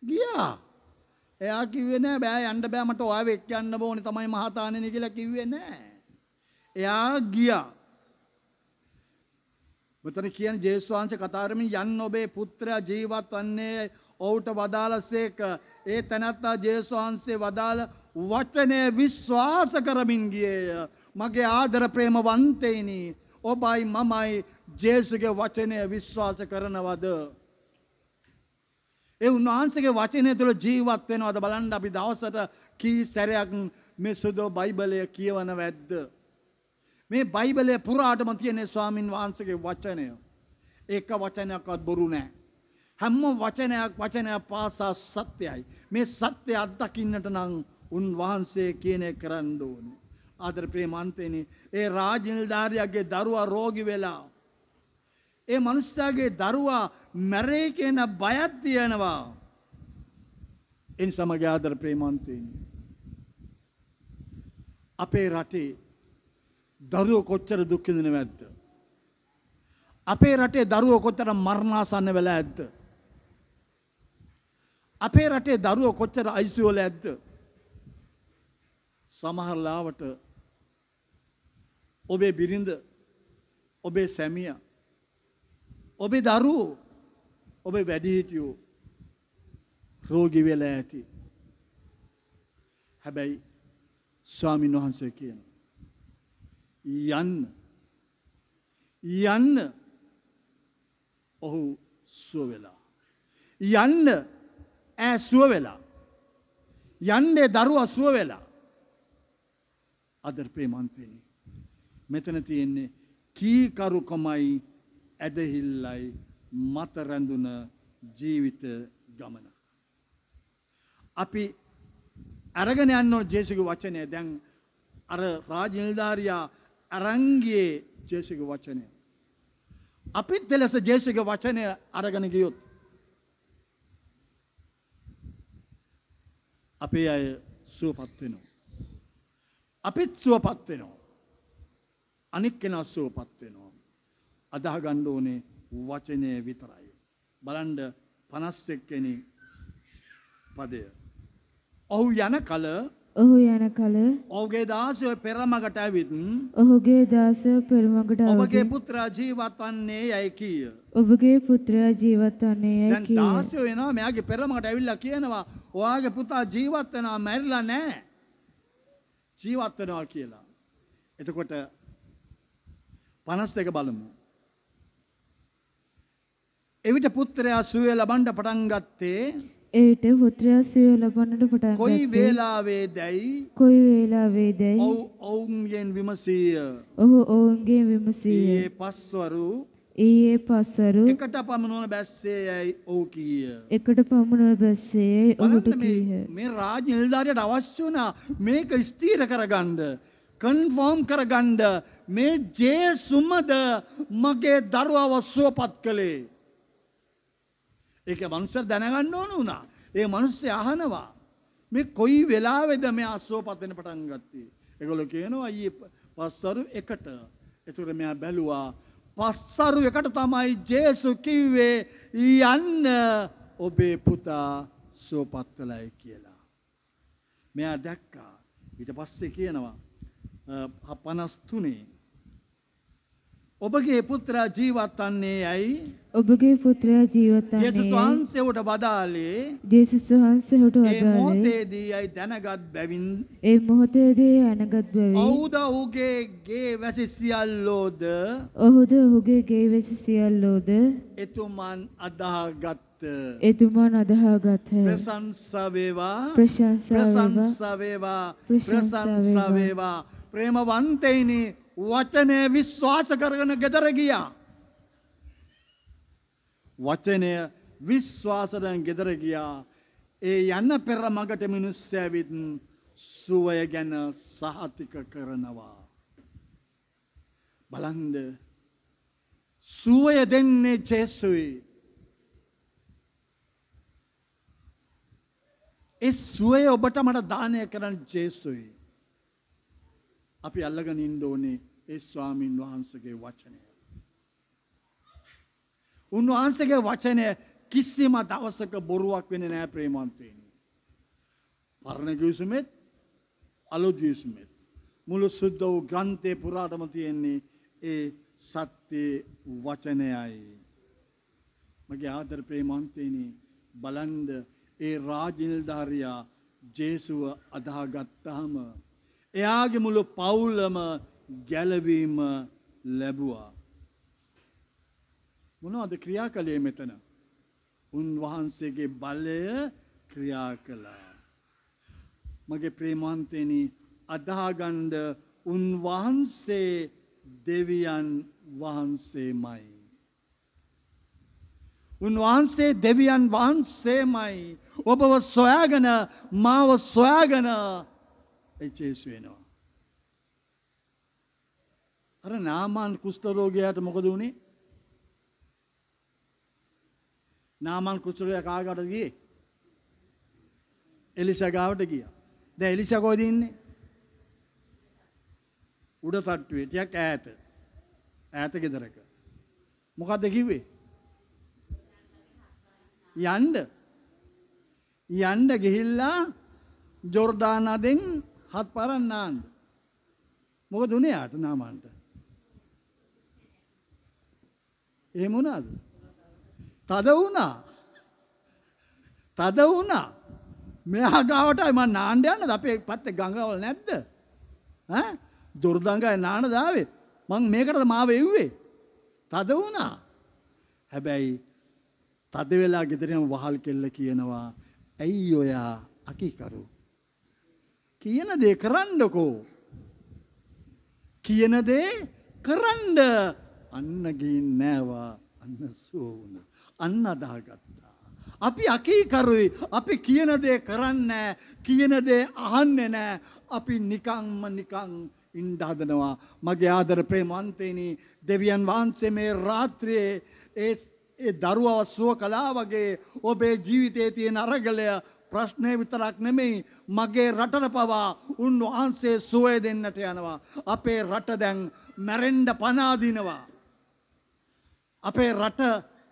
ගියා. එයා කිව්වේ නෑ බෑ යන්න බෑ මට ඔයාව එක්ක යන්න ඕනේ තමයි මහතාණෙනි කියලා කිව්වේ නෑ. එයා ගියා. මෙතන කියන්නේ ජේසුස් වහන්සේ කතා කරමින් යන්න ඔබේ පුත්‍රයා ජීවත් වන්නේ ඔහුට වදාළසේක. ඒ තැනත්තා ජේසුස් වහන්සේ වදාළ වචනය විශ්වාස කරමින් ගියේය. මගේ ආදර ප්‍රේමවන්තයිනි ඔබයි මමයි ජේසුගේ වචනය විශ්වාස කරනවද? ඒ උන්වහන්සේගේ වචනය තුළ ජීවත් වෙනවද බලන්න. අපි දවසට කී සැරයක් මේ සුදු බයිබලය කියවනවද? මේ බයිබලයේ පුරාටම තියෙන ස්වාමින් වහන්සේගේ වචනය. එක වචනයක්වත් බොරු නෑ. හැම වචනයක් පාසා සත්‍යයි. මේ සත්‍ය අත්දකින්නට නම් උන්වහන්සේ කියන එක කරන්න ඕනේ. ආදර ප්‍රේමන්තේනි ඒ රාජනිලධාරියාගේ දරුවා රෝගී වෙලා ඒ මනුස්සයාගේ දරුවා මැරෙයි කියන බයක් තියෙනවා. ඒ නිසා මගේ ආදර ප්‍රේමන්තේනි අපේ රටේ දරුවෝ කොච්චර දුක් විඳිනවද? අපේ රටේ දරුවෝ කොච්චර මරණාසන්න වෙලා ඇද්ද? අපේ රටේ දරුවෝ කොච්චර ICU වල ඇද්ද? සමහර ලාවට ඔබේ බිරිඳ, ඔබේ සැමියා, ඔබේ දරුවෝ, ඔබේ වැඩිහිටියෝ රෝගී වෙලා ඇති. හැබැයි ස්වාමීන් වහන්සේ කියනවා යන්න ඔහු සුව වෙලා. යන්න ඈ සුව වෙලා. යන්නේ දරුවා සුව වෙලා. ආදර ප්‍රේමන්තේනි මෙතන තියෙන්නේ කීකරුකමයි ඇදහිල්ලයි මත රැඳුන ජීවිත ගමන. අපි අරගෙන යන්න ඕන ජේසුගේ වචනය. දැන් අර රාජනිලධාරියා අරංගියේ ජේසුගේ වචනය. අපිත් දෙලස ජේසුගේ වචනය අරගෙන ගියොත් අපේ අය සුවපත් වෙනවා. අපිත් සුවපත් වෙනවා. අනික් කෙනා සුවපත් වෙනවා. අදාහ ගන්න ඕනේ වචනය විතරයි. බලන්න 51 වෙනි පදය. ඔහු යන කල ඔහුගේ දාසයෝ පෙරමගට ඇවිත්
ඔහුගේ දාසයෝ පෙරමගට
ඔබගේ පුත්‍රයා ජීවත් වන්නේ යයි කීය.
ඔබගේ පුත්‍රයා ජීවත් වන්නේ යයි
දැන් දාසයෝ එනවා මෙයාගේ පෙරමගට ඇවිල්ලා කියනවා ඔයාගේ පුතා ජීවත් වෙනවා මැරිලා නැහැ. ජීවත් වෙනවා කියලා. එතකොට 52 බලමු. එවිට පුත්‍රයා සුවය ලබන්න පටන් ගත්තේ
එවිට පුත්‍රයා සුවය ලබන්නට පටන්
කොයි වේලාවේදයි ඔවුන්ගෙන් විමසීය.
ඔහු ඔවුන්ගෙන් විමසීය. ඊයේ පස්වරු
එකට පමණවන බැස්සේ යයි ඔහු කීය.
එකට පමණවන බැස්සේ යයි ඔහුට කීහ.
මේ රාජ නිලධාරියට අවශ්‍ය වුණා මේක ස්ථිර කරගන්න, කන්ෆර්ම් කරගන්න මේ ජේසුමද මගේ දරුවව සුවපත් කළේ. ඒක මනුස්සය දැනගන්න ඕන වුණා. ඒ මනුස්සය අහනවා මේ කොයි වෙලාවේද මෙයා සුවපත් වෙන්න පටන් ගත්තේ. ඒගොල්ලෝ කියනවා ඊයේ පස්වරු එකට. ඒතකොට මෙයා බැලුවා පස්වරු එකට තමයි ජේසු කිව්වේ යන්න ඔබේ පුතා සුවපත් වෙලයි කියලා. මෙයා දැක්කා. ඊට පස්සේ කියනවා 53 ඔබගේ පුත්‍රයා ජීවත් වන්නේ ඇයි?
ඔබගේ පුත්‍රයා ජීවත්
ජේසුස්
වන්නේ
වහන්සේට වදාළේ
ජේසුස් වහන්සේට
ඒ
වදාළේ
මොහොතේදී අයි දැනගත් බැවින්
ඒ මොහොතේදී අනගත් බැවින්
ඔහුද ඔහුගේ ගේ වැසි සියල්ලෝද
ඔහුද ඔහුගේ ගේ වැසි සියල්ලෝද
එතුමන් අදාහගත්
එතුමන් අදහාගත්හ.
ප්‍රශංසා වේවා
ප්‍රශංසා වේවා
ප්‍රශංසා වේවා ප්‍රශංසා වේවා. ප්‍රේමවන්තයිනි වචනය විශ්වාස කරගෙන ගෙදර ගියා. වචනය විශ්වාසයෙන් ගෙදර ගියා. ඒ යන්න පෙර මගට මිනිස්සු ඇවිත් සුවය ගැන සහතික කරනවා. බලන්න සුවය දෙන්නේ ජේසුයි. ඒ සුවය ඔබට මට දානය කරන්න ජේසුයි. අපි අල්ලගෙන ඉන්න ඕනේ ඒ ස්වාමීන් වහන්සේගේ වචනය. උන්වහන්සේගේ වචනය කිසිම දවසක බොරුවක් වෙන්නේ නැහැ ප්‍රේමවන්තයනි. පරණ කිවිසුමෙත් අලුත් කිවිසුමෙත් මුළු සුද්ධ වූ ග්‍රන්ථේ පුරාටම තියෙන්නේ ඒ සත්‍ය වචනයයි. මගේ ආදර ප්‍රේමවන්තයනි බලන්න ඒ රාජනිලධාරියා ජේසුව අදාහගත්තාම එයාගේ මුළු පවුලම ගැලවීම ලැබුවා. මොනවද ක්‍රියා කළේ මෙතන? උන්වහන්සේගේ බලය ක්‍රියා කළා. මගේ ප්‍රේමවන්තයනි අදාහගන්න උන්වහන්සේ දෙවියන් වහන්සේමයි. උන්වහන්සේ දෙවියන් වහන්සේමයි. ඔබව සොයාගෙන මාව සොයාගෙන ජේසු වෙනවා. අර නාමාන් කුෂ්ඨ රෝගියාට මොකද වුනේ? නාමාන් කුෂ්ඨ රෝගියා කාගාටද ගියේ? එලිසා ගාවට ගියා. දැන් එලිසා කොහෙද ඉන්නේ? උඩ තට්ටුවේ ටිකක් ඈත. ඈත ගෙදරක. මොකද්ද කිව්වේ? යන්න ගිහිල්ලා ජෝර්දාන නදෙන් 7 පාරක් නාන්න. මොකද උනේ යාට නාමන්ට? එහෙම වුණාද? තද වුණා. මෙහා ගාවටයි මම නාන්න යන්නද? අපේ පැත්තේ ගංගාවල් නැද්ද? ඈ ජෝර්දාන් ගාවේ නාන්න දාවේ. මං මේකටද මාව එව්වේ. තද වුණා. හැබැයි තද වෙලා ගෙදරින් වහල් කෙල්ල කියනවා ඇයි ඔයා අකීකරු? කියන දේ කරන්නකෝ. කියන දේ කරන්න. අන්න ගින් නෑවා. අන්න සෝවුන. අන්න අදාහගත්තා. අපි අකීකරුයි. අපි කියන දේ කරන්නේ කියන දේ අහන්නේ නෑ. අපි නිකන් ඉන්න හදනවා. මගේ ආදර ප්‍රේමවන්තයනි දෙවියන් වහන්සේ මේ රාත්‍රියේ ඒ දරුවව සුව කළා වගේ ඔබේ ජීවිතයේ තියෙන අරගලය ප්‍රශ්නේ විතරක් නෙමෙයි මගේ රටට පවා උන්වහන්සේ සුවය දෙන්නට යනවා. අපේ රට දැන් මැරෙන්න පණ අදිනවා. අපේ රට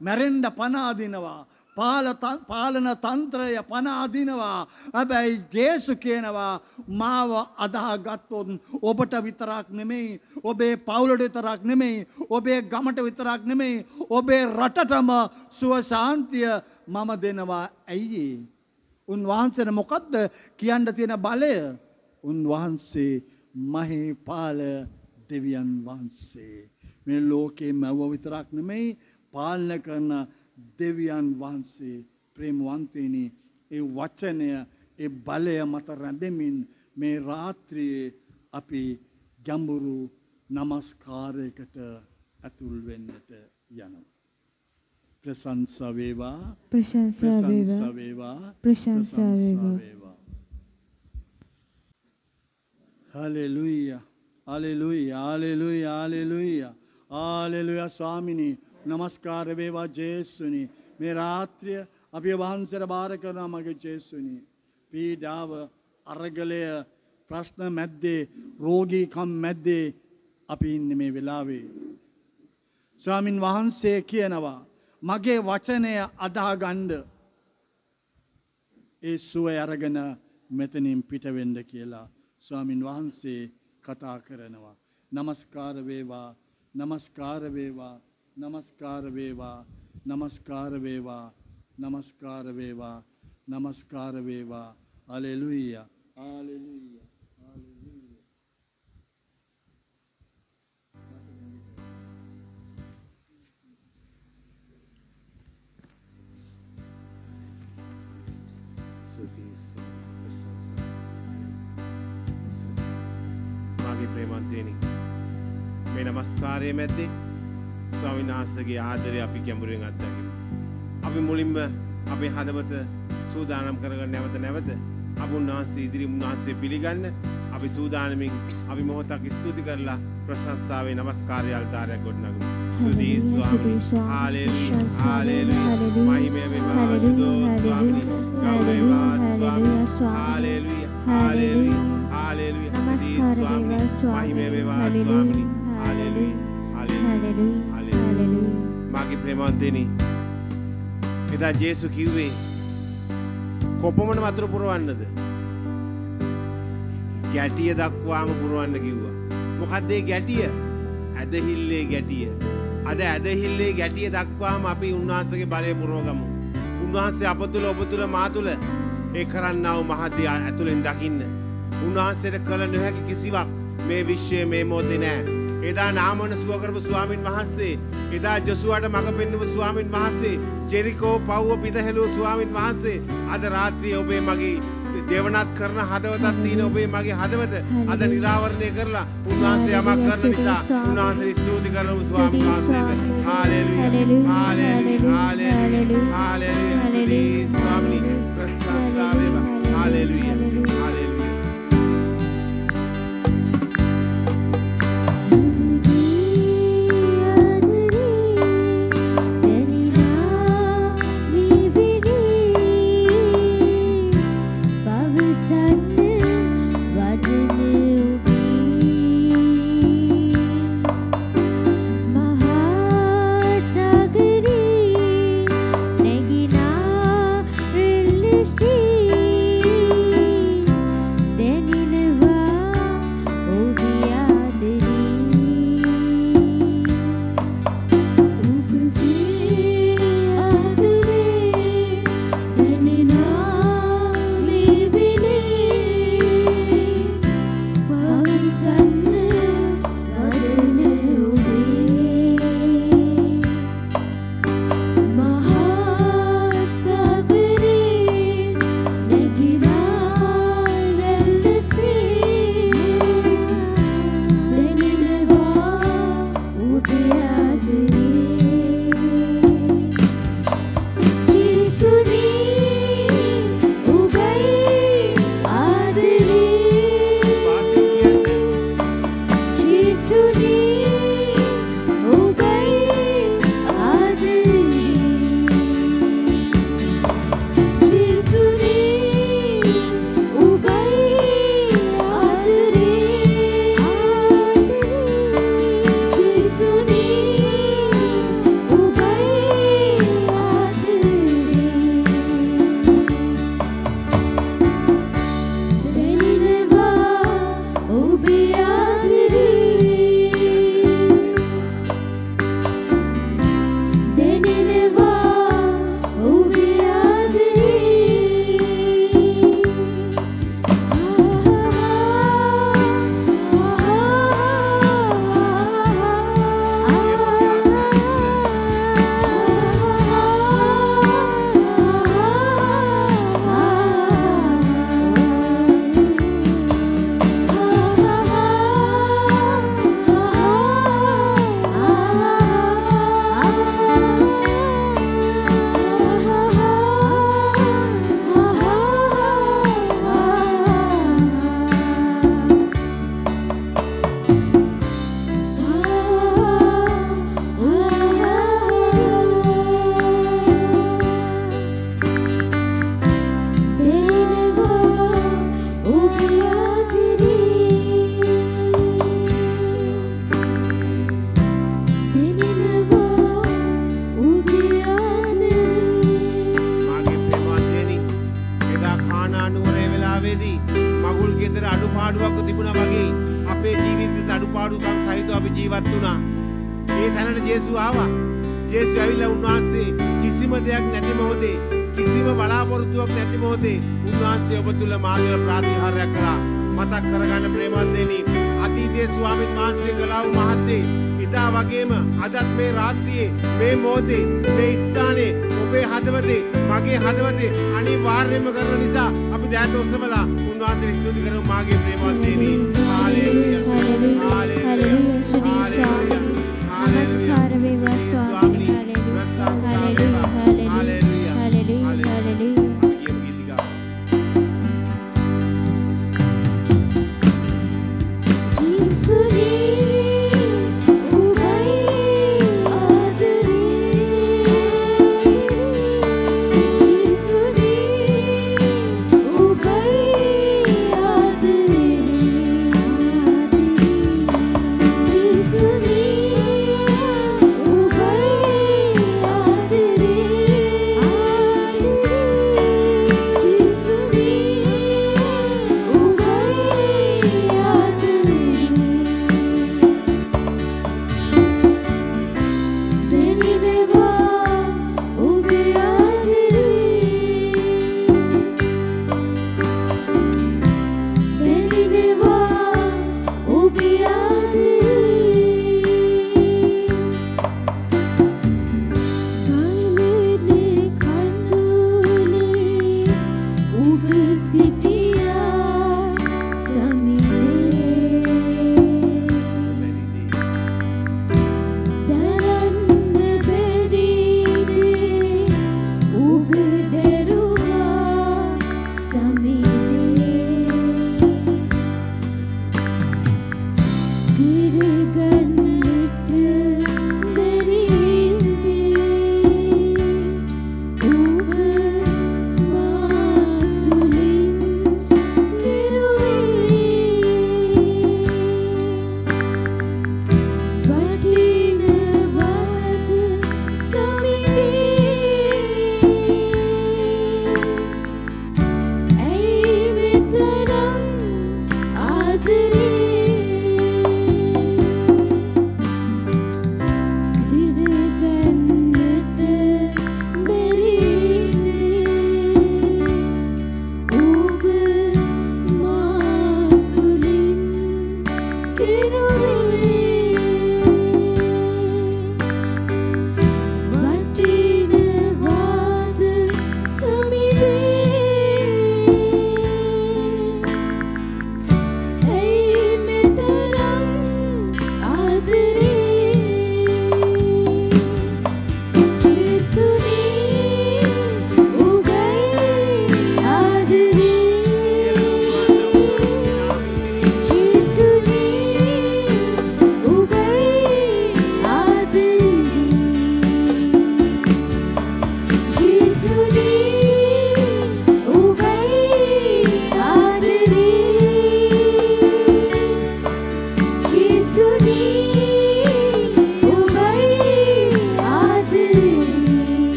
මැරෙන්න පණ අදිනවා. පාලන තන්ත්‍රය පණ අදිනවා. හැබැයි ජේසු කියනවා මාව අදාහගත්තොත් ඔබට විතරක් නෙමෙයි, ඔබේ පවුලට විතරක් නෙමෙයි, ඔබේ ගමට විතරක් නෙමෙයි, ඔබේ රටටම සුව ශාන්තිය මම දෙනවා. ඇයි? උන්වහන්සේට මොකද්ද කියන්න තියෙන බලය? උන්වහන්සේ මහේපාල දෙවියන් වහන්සේ. මේ ලෝකේ මැව්ව විතරක් නෙමෙයි පාලන කරන දෙවියන් වහන්සේ. ප්‍රේමවන්තයනි ඒ වචනය ඒ බලය මත රැඳෙමින් මේ රාත්‍රියේ අපි ගැඹුරු නමස්කාරයකට ඇතුල් වෙන්නට යනවා. ප්‍රශංසා වේවා.
ප්‍රශංසා වේවා. ප්‍රශංසා වේවා.
Hallelujah. Hallelujah. Hallelujah. Hallelujah. Hallelujah. ස්වාමිනී නමස්කාර වේවා ජේසුනි. මේ රාත්‍රිය අපි වහන්සේට බාර කරනවා මගේ ජේසුනි. පීඩාව, අරගලය, ප්‍රශ්න මැද්දේ, රෝගීකම් මැද්දේ අපි ඉන්නේ මේ වෙලාවේ. ස්වාමින් වහන්සේ කියනවා මගේ වචනය අදාහගන්න ඒ සුවය අරගෙන මෙතනින් පිට වෙන්න කියලා ස්වාමින් වහන්සේ කතා කරනවා. නමස්කාර වේවා. නමස්කාර වේවා නමස්කාර වේවා නමස්කාර වේවා නමස්කාර වේවා නමස්කාර වේවා හලෙලූයා හලෙලූයා හලෙලූයා
මාගේ ප්‍රේමන්තේනි මේ නමස්කාරයේ මැද්දේ ස්වාමීන් වහන්සේගේ ආදරය අපි ගැඹුරින් අත්දකිමු. අපි මුලින්ම අපේ හදවත සූදානම් කරගන්න නැවත අපි උන්වහන්සේ ඉදිරි උන්වහන්සේ පිළිගන්න අපි සූදානමින් අපි මොහොතක් ස්තුති කරලා ප්‍රශංසාවේ නමස්කාරය අල්තාරයක් ගොඩනගමු. සුදී ස්වාමී හාලෙලූයා හාලෙලූයා මහිමය වේවා සුදෝ ස්වාමී ගෞරවවා ස්වාමී හාලෙලූයා හාලෙලූයා හාලෙලූයා සුදී ස්වාමී මහිමය වේවා ස්වාමී හාලෙලූයා හාලෙලූයා මාගේ ප්‍රේමවන්තනි එදා ජේසු කිව්වේ කොපමණ වතුර පුරවන්නද? ගැටිය දක්වාම පුරවන්න කිව්වා. මොකද්ද ඒ ගැටිය? ඇදහිල්ලේ ගැටිය. අද ඇදහිල්ලේ ගැටිය දක්වාම අපි උන්වහන්සේගේ බලය පුරවගමු. උන්වහන්සේ අප තුළ ඔබ තුළ මා තුළ ඒ කරන්නා වූ මහත් ඇතුළෙන් දකින්න. උන්වහන්සේට කළ නොහැකි කිසිවක් මේ විශ්වයේ මේ මොහොතේ නැහැ. එදා නාමන සුව කරපු ස්වාමින් වහන්සේ, එදා ජොසුවාට මඟ පෙන්වපු ස්වාමින් වහන්සේ, ජෙරිකෝ පව්ව පිටහෙළු ස්වාමින් වහන්සේ, අද රාත්‍රියේ ඔබේ මගේ දේවනාත් කරන හදවතක් තියෙන ඔබේ මගේ හදවත අද නිරාවරණය කරලා උන්වහන්සේ යමක් කරන නිසා උන්වහන්සේ ස්තුති කරමු ස්වාමීන් වහන්සේට. හාලෙලූයා හාලෙලූයා හාලෙලූයා හාලෙලූයා ස්වාමී ප්‍රශංසා වේවා. Hallelujah hallelujah. ඒ තැනට ජේසුස් ආවා. ජේසුස් ඇවිල්ලා උන්වහන්සේ කිසිම දෙයක් නැති මොහොතේ කිසිම බලාපොරොත්තුවක් නැති මොහොතේ උන්වහන්සේ ඔබ තුල මාර්ගල ප්‍රාතිහාර්යයක් කළා. මතක් කරගන්න ප්‍රේමවන්තයනි අතීතයේ ස්වාමීන් වහන්සේ කළා වූ මහත්දේ ඉදා වගේම අදත් මේ රාත්‍රියේ මේ මොහොතේ මේ ස්ථානයේ ඔබේ හදවතේ මගේ හදවතේ අනිවාර්යයෙන්ම කරන නිසා අපි දැන් ඔසවලා උන්වහන්සේ ස්තුති කරමු මාගේ ප්‍රේමවන්තයනි. හාලෙලූයා හාලෙලූයා හාලෙලූයා
නමස්කාර වේවා ස්වාමී. හalleluya hallelujah hallelujah hallelujah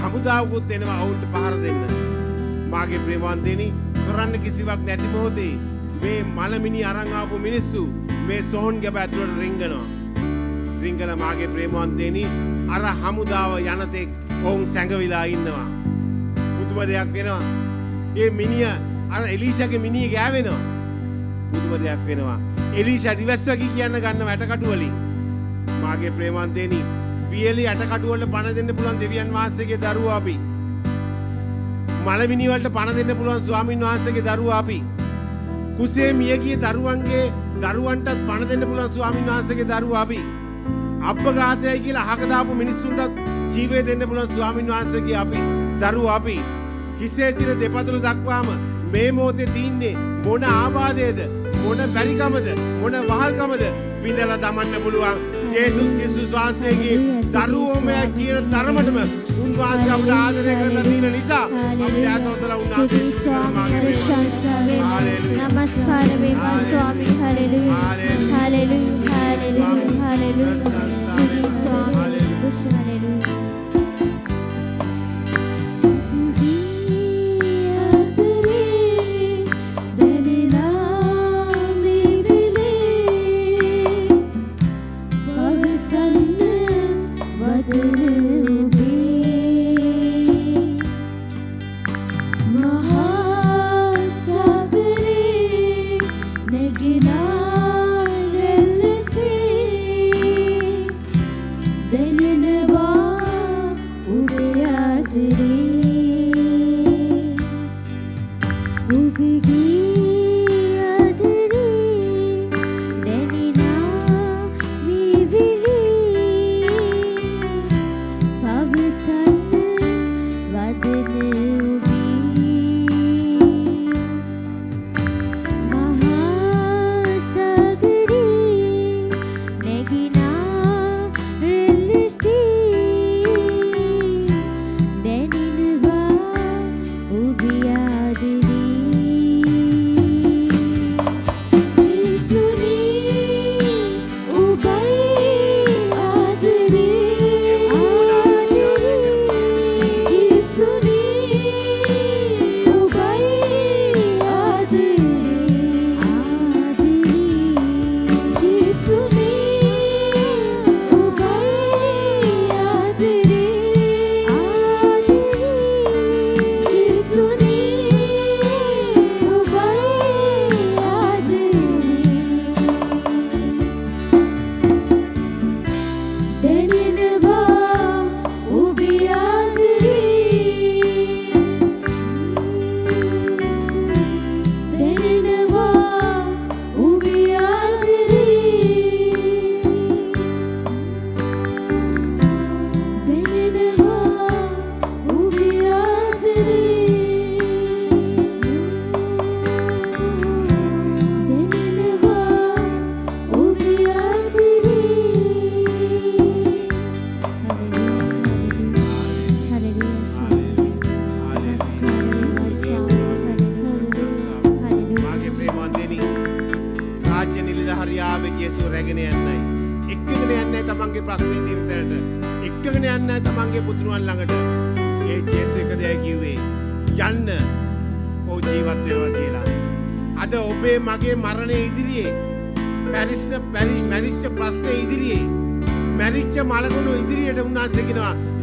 හමුදාවකුත් එනවා ඔවුන්ට පහර දෙන්න. මාගේ ප්‍රේමවන්තයනි කරන්න කිසිවක් නැති මොහොතේ මේ මලමිනි අරන් ආපු මිනිස්සු මේ සොහොන් ගැබ ඇතුළට රිංගනවා. රිංගන මාගේ ප්‍රේමවන්තයනි අර හමුදාව යනතෙක් ඔවුන් සැඟවිලා ඉන්නවා. පුදුම දෙයක් වෙනවා. මේ මිනිය අර එලීෂාගේ මිනිහ ගෑවෙනවා. පුදුම දෙයක් වෙනවා. එලීෂා දිවස්වැකි කියන්න ගන්න වැටකටු වලින්. මාගේ ප්‍රේමන්තේනි වියලි ඇටකටු වලට පණ දෙන්න පුළුවන් දෙවියන් වහන්සේගේ දරුවෝ අපි. මලමිනි වලට පණ දෙන්න පුළුවන් ස්වාමින් වහන්සේගේ දරුවෝ අපි. කුසේ මියගිය දරුවන්ගේ දරුවන්ටත් පණ දෙන්න පුළුවන් ස්වාමින් වහන්සේගේ දරුවෝ අපි. අපඝාතයයි කියලා අහක දාපු මිනිස්සුන්ටත් ජීවය දෙන්න පුළුවන් ස්වාමින් වහන්සේගේ අපි. දරුවෝ අපි. හිසේ තියෙන දෙපතුල දක්වාම මේ මොහොතේ තින්නේ මොන ආබාධයේද මොන බැරිකමද මොන වහල්කමද බිඳලා දමන්න පුළුවන් ජේසුස් ක්‍රිස්තුස් වහන්සේගේ දරුවෝම කියන තරමටම උන්වහන්සේ අපට ආදරය කරලා තියෙන නිසා අපි යාතෝතලා උන්වහන්සේ
නමස්කාර වේවා ස්වාමී හලෙලුයා හලෙලුයා හලෙලුයා හලෙලුයා ස්වාමී හලෙලුයා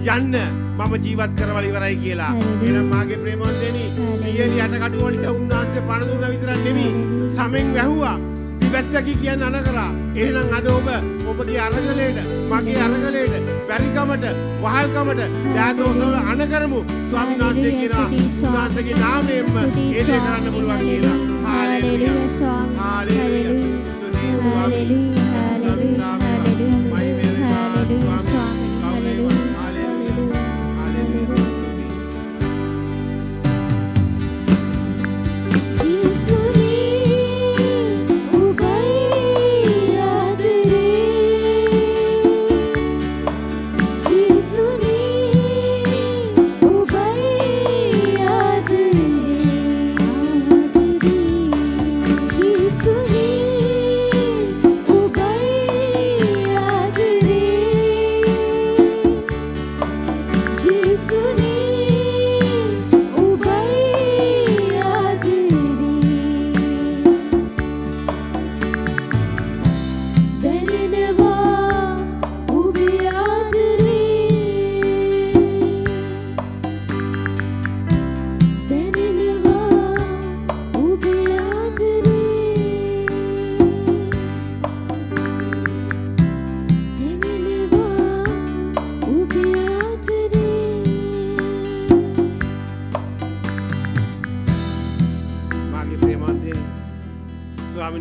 යන්න මම ජීවත් කරවල ඉවරයි කියලා. එහෙනම් මාගේ ප්‍රේමවන්තයනි, ඊයලි යටකටු වලට උන්වහන්සේ පණ දුන්නා විතරක් නෙමෙයි, සමෙන් වැහුවා. දිවස්වැකි කියන අන කරා. එහෙනම් අද ඔබගේ අරගලයට, මගේ අරගලයට, බැරිකමට, වහල්කමට යාදෝසවල අන කරමු. ස්වාමීන් වහන්සේ කියනවා උන්වහන්සේගේ නාමයෙන්ම ඒ දේ කරන්න පුළුවන් කියලා. හාලෙලූයා ස්වාමී. හාලෙලූයා.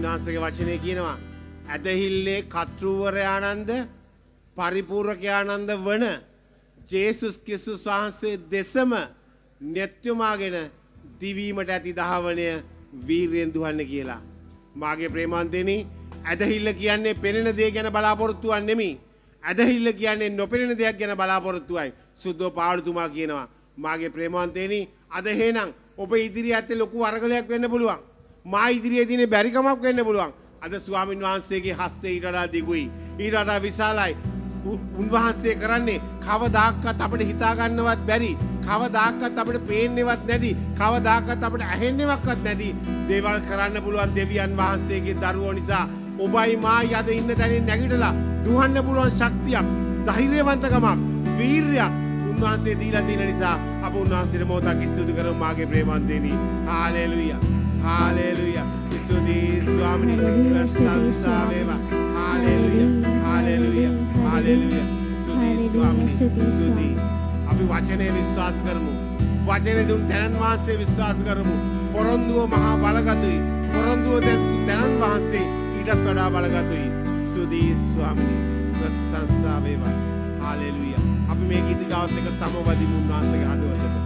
ස්වාමීන් වහන්සේගේ වචනේ කියනවා ඇදහිල්ලේ කර්තෘවරයානන්ද පරිපූර්ණකයානන්ද වන ජේසුස් ක්‍රිස්තුස් වහන්සේ දෙසම නෙත්‍යමාගෙන දිවීමට ඇති දහවණය වීරියෙන් දුහන්න කියලා. මාගේ ප්‍රේමාන්තෙනි ඇදහිල්ල කියන්නේ පෙනෙන දේ ගැන බලාපොරොත්තුවක් නෙමෙයි. ඇදහිල්ල කියන්නේ නොපෙනෙන දෙයක් ගැන බලාපොරොත්තුවයි. සුද්ධෝ පාවුලතුමා කියනවා. මාගේ ප්‍රේමාන්තෙනි අද එහෙනම් ඔබ ඉදිරියේ ඇත්තේ ලොකු අරගලයක් වෙන්න පුළුවන්. මා ඉදිරියේ තියෙන බැරිකමක් වෙන්න පුළුවන්. අද ස්වාමින් වහන්සේගේ හස්තේ ඊට වඩා දිගුයි. ඊට වඩා විශාලයි. උන්වහන්සේ කරන්නේ කවදාකවත් අපිට හිතා ගන්නවත් බැරි, කවදාකවත් අපිට පේන්නේවත් නැති, කවදාකවත් අපිට ඇහෙන්නේවත් නැති දේවල් කරන්න පුළුවන් දෙවියන් වහන්සේගේ දරුවෝ නිසා ඔබයි මායි අද ඉන්න තැනින් නැගිටලා දුහන්න පුළුවන් ශක්තියක්, ධෛර්යවන්තකමක්, වීරියක් උන්වහන්සේ දීලා තියෙන නිසා අප උන්වහන්සේට මොහොතක් ස්තුති කරමු. මාගේ ප්‍රේමන්තේනි හාලෙලූයා හාලෙලූයා ස්තුති ස්වාමිනී ප්‍රශංසා වේවා. හාලෙලූයා හාලෙලූයා හාලෙලූයා ස්තුති ස්වාමිනී ස්තුති. අපි වචනේ විශ්වාස කරමු. වචනේ දුන් තැනන් වහන්සේ විශ්වාස කරමු. පොරොන්දුව මහා බලගතුයි. පොරොන්දුව තැනන් වහන්සේ ඊටත් වඩා බලගතුයි. ස්තුති ස්වාමිනී ප්‍රශංසා වේවා. හාලෙලූයා. අපි මේ ගීතිකාවත් එක සමවදිමු උන්වහන්සේගේ හදවතට.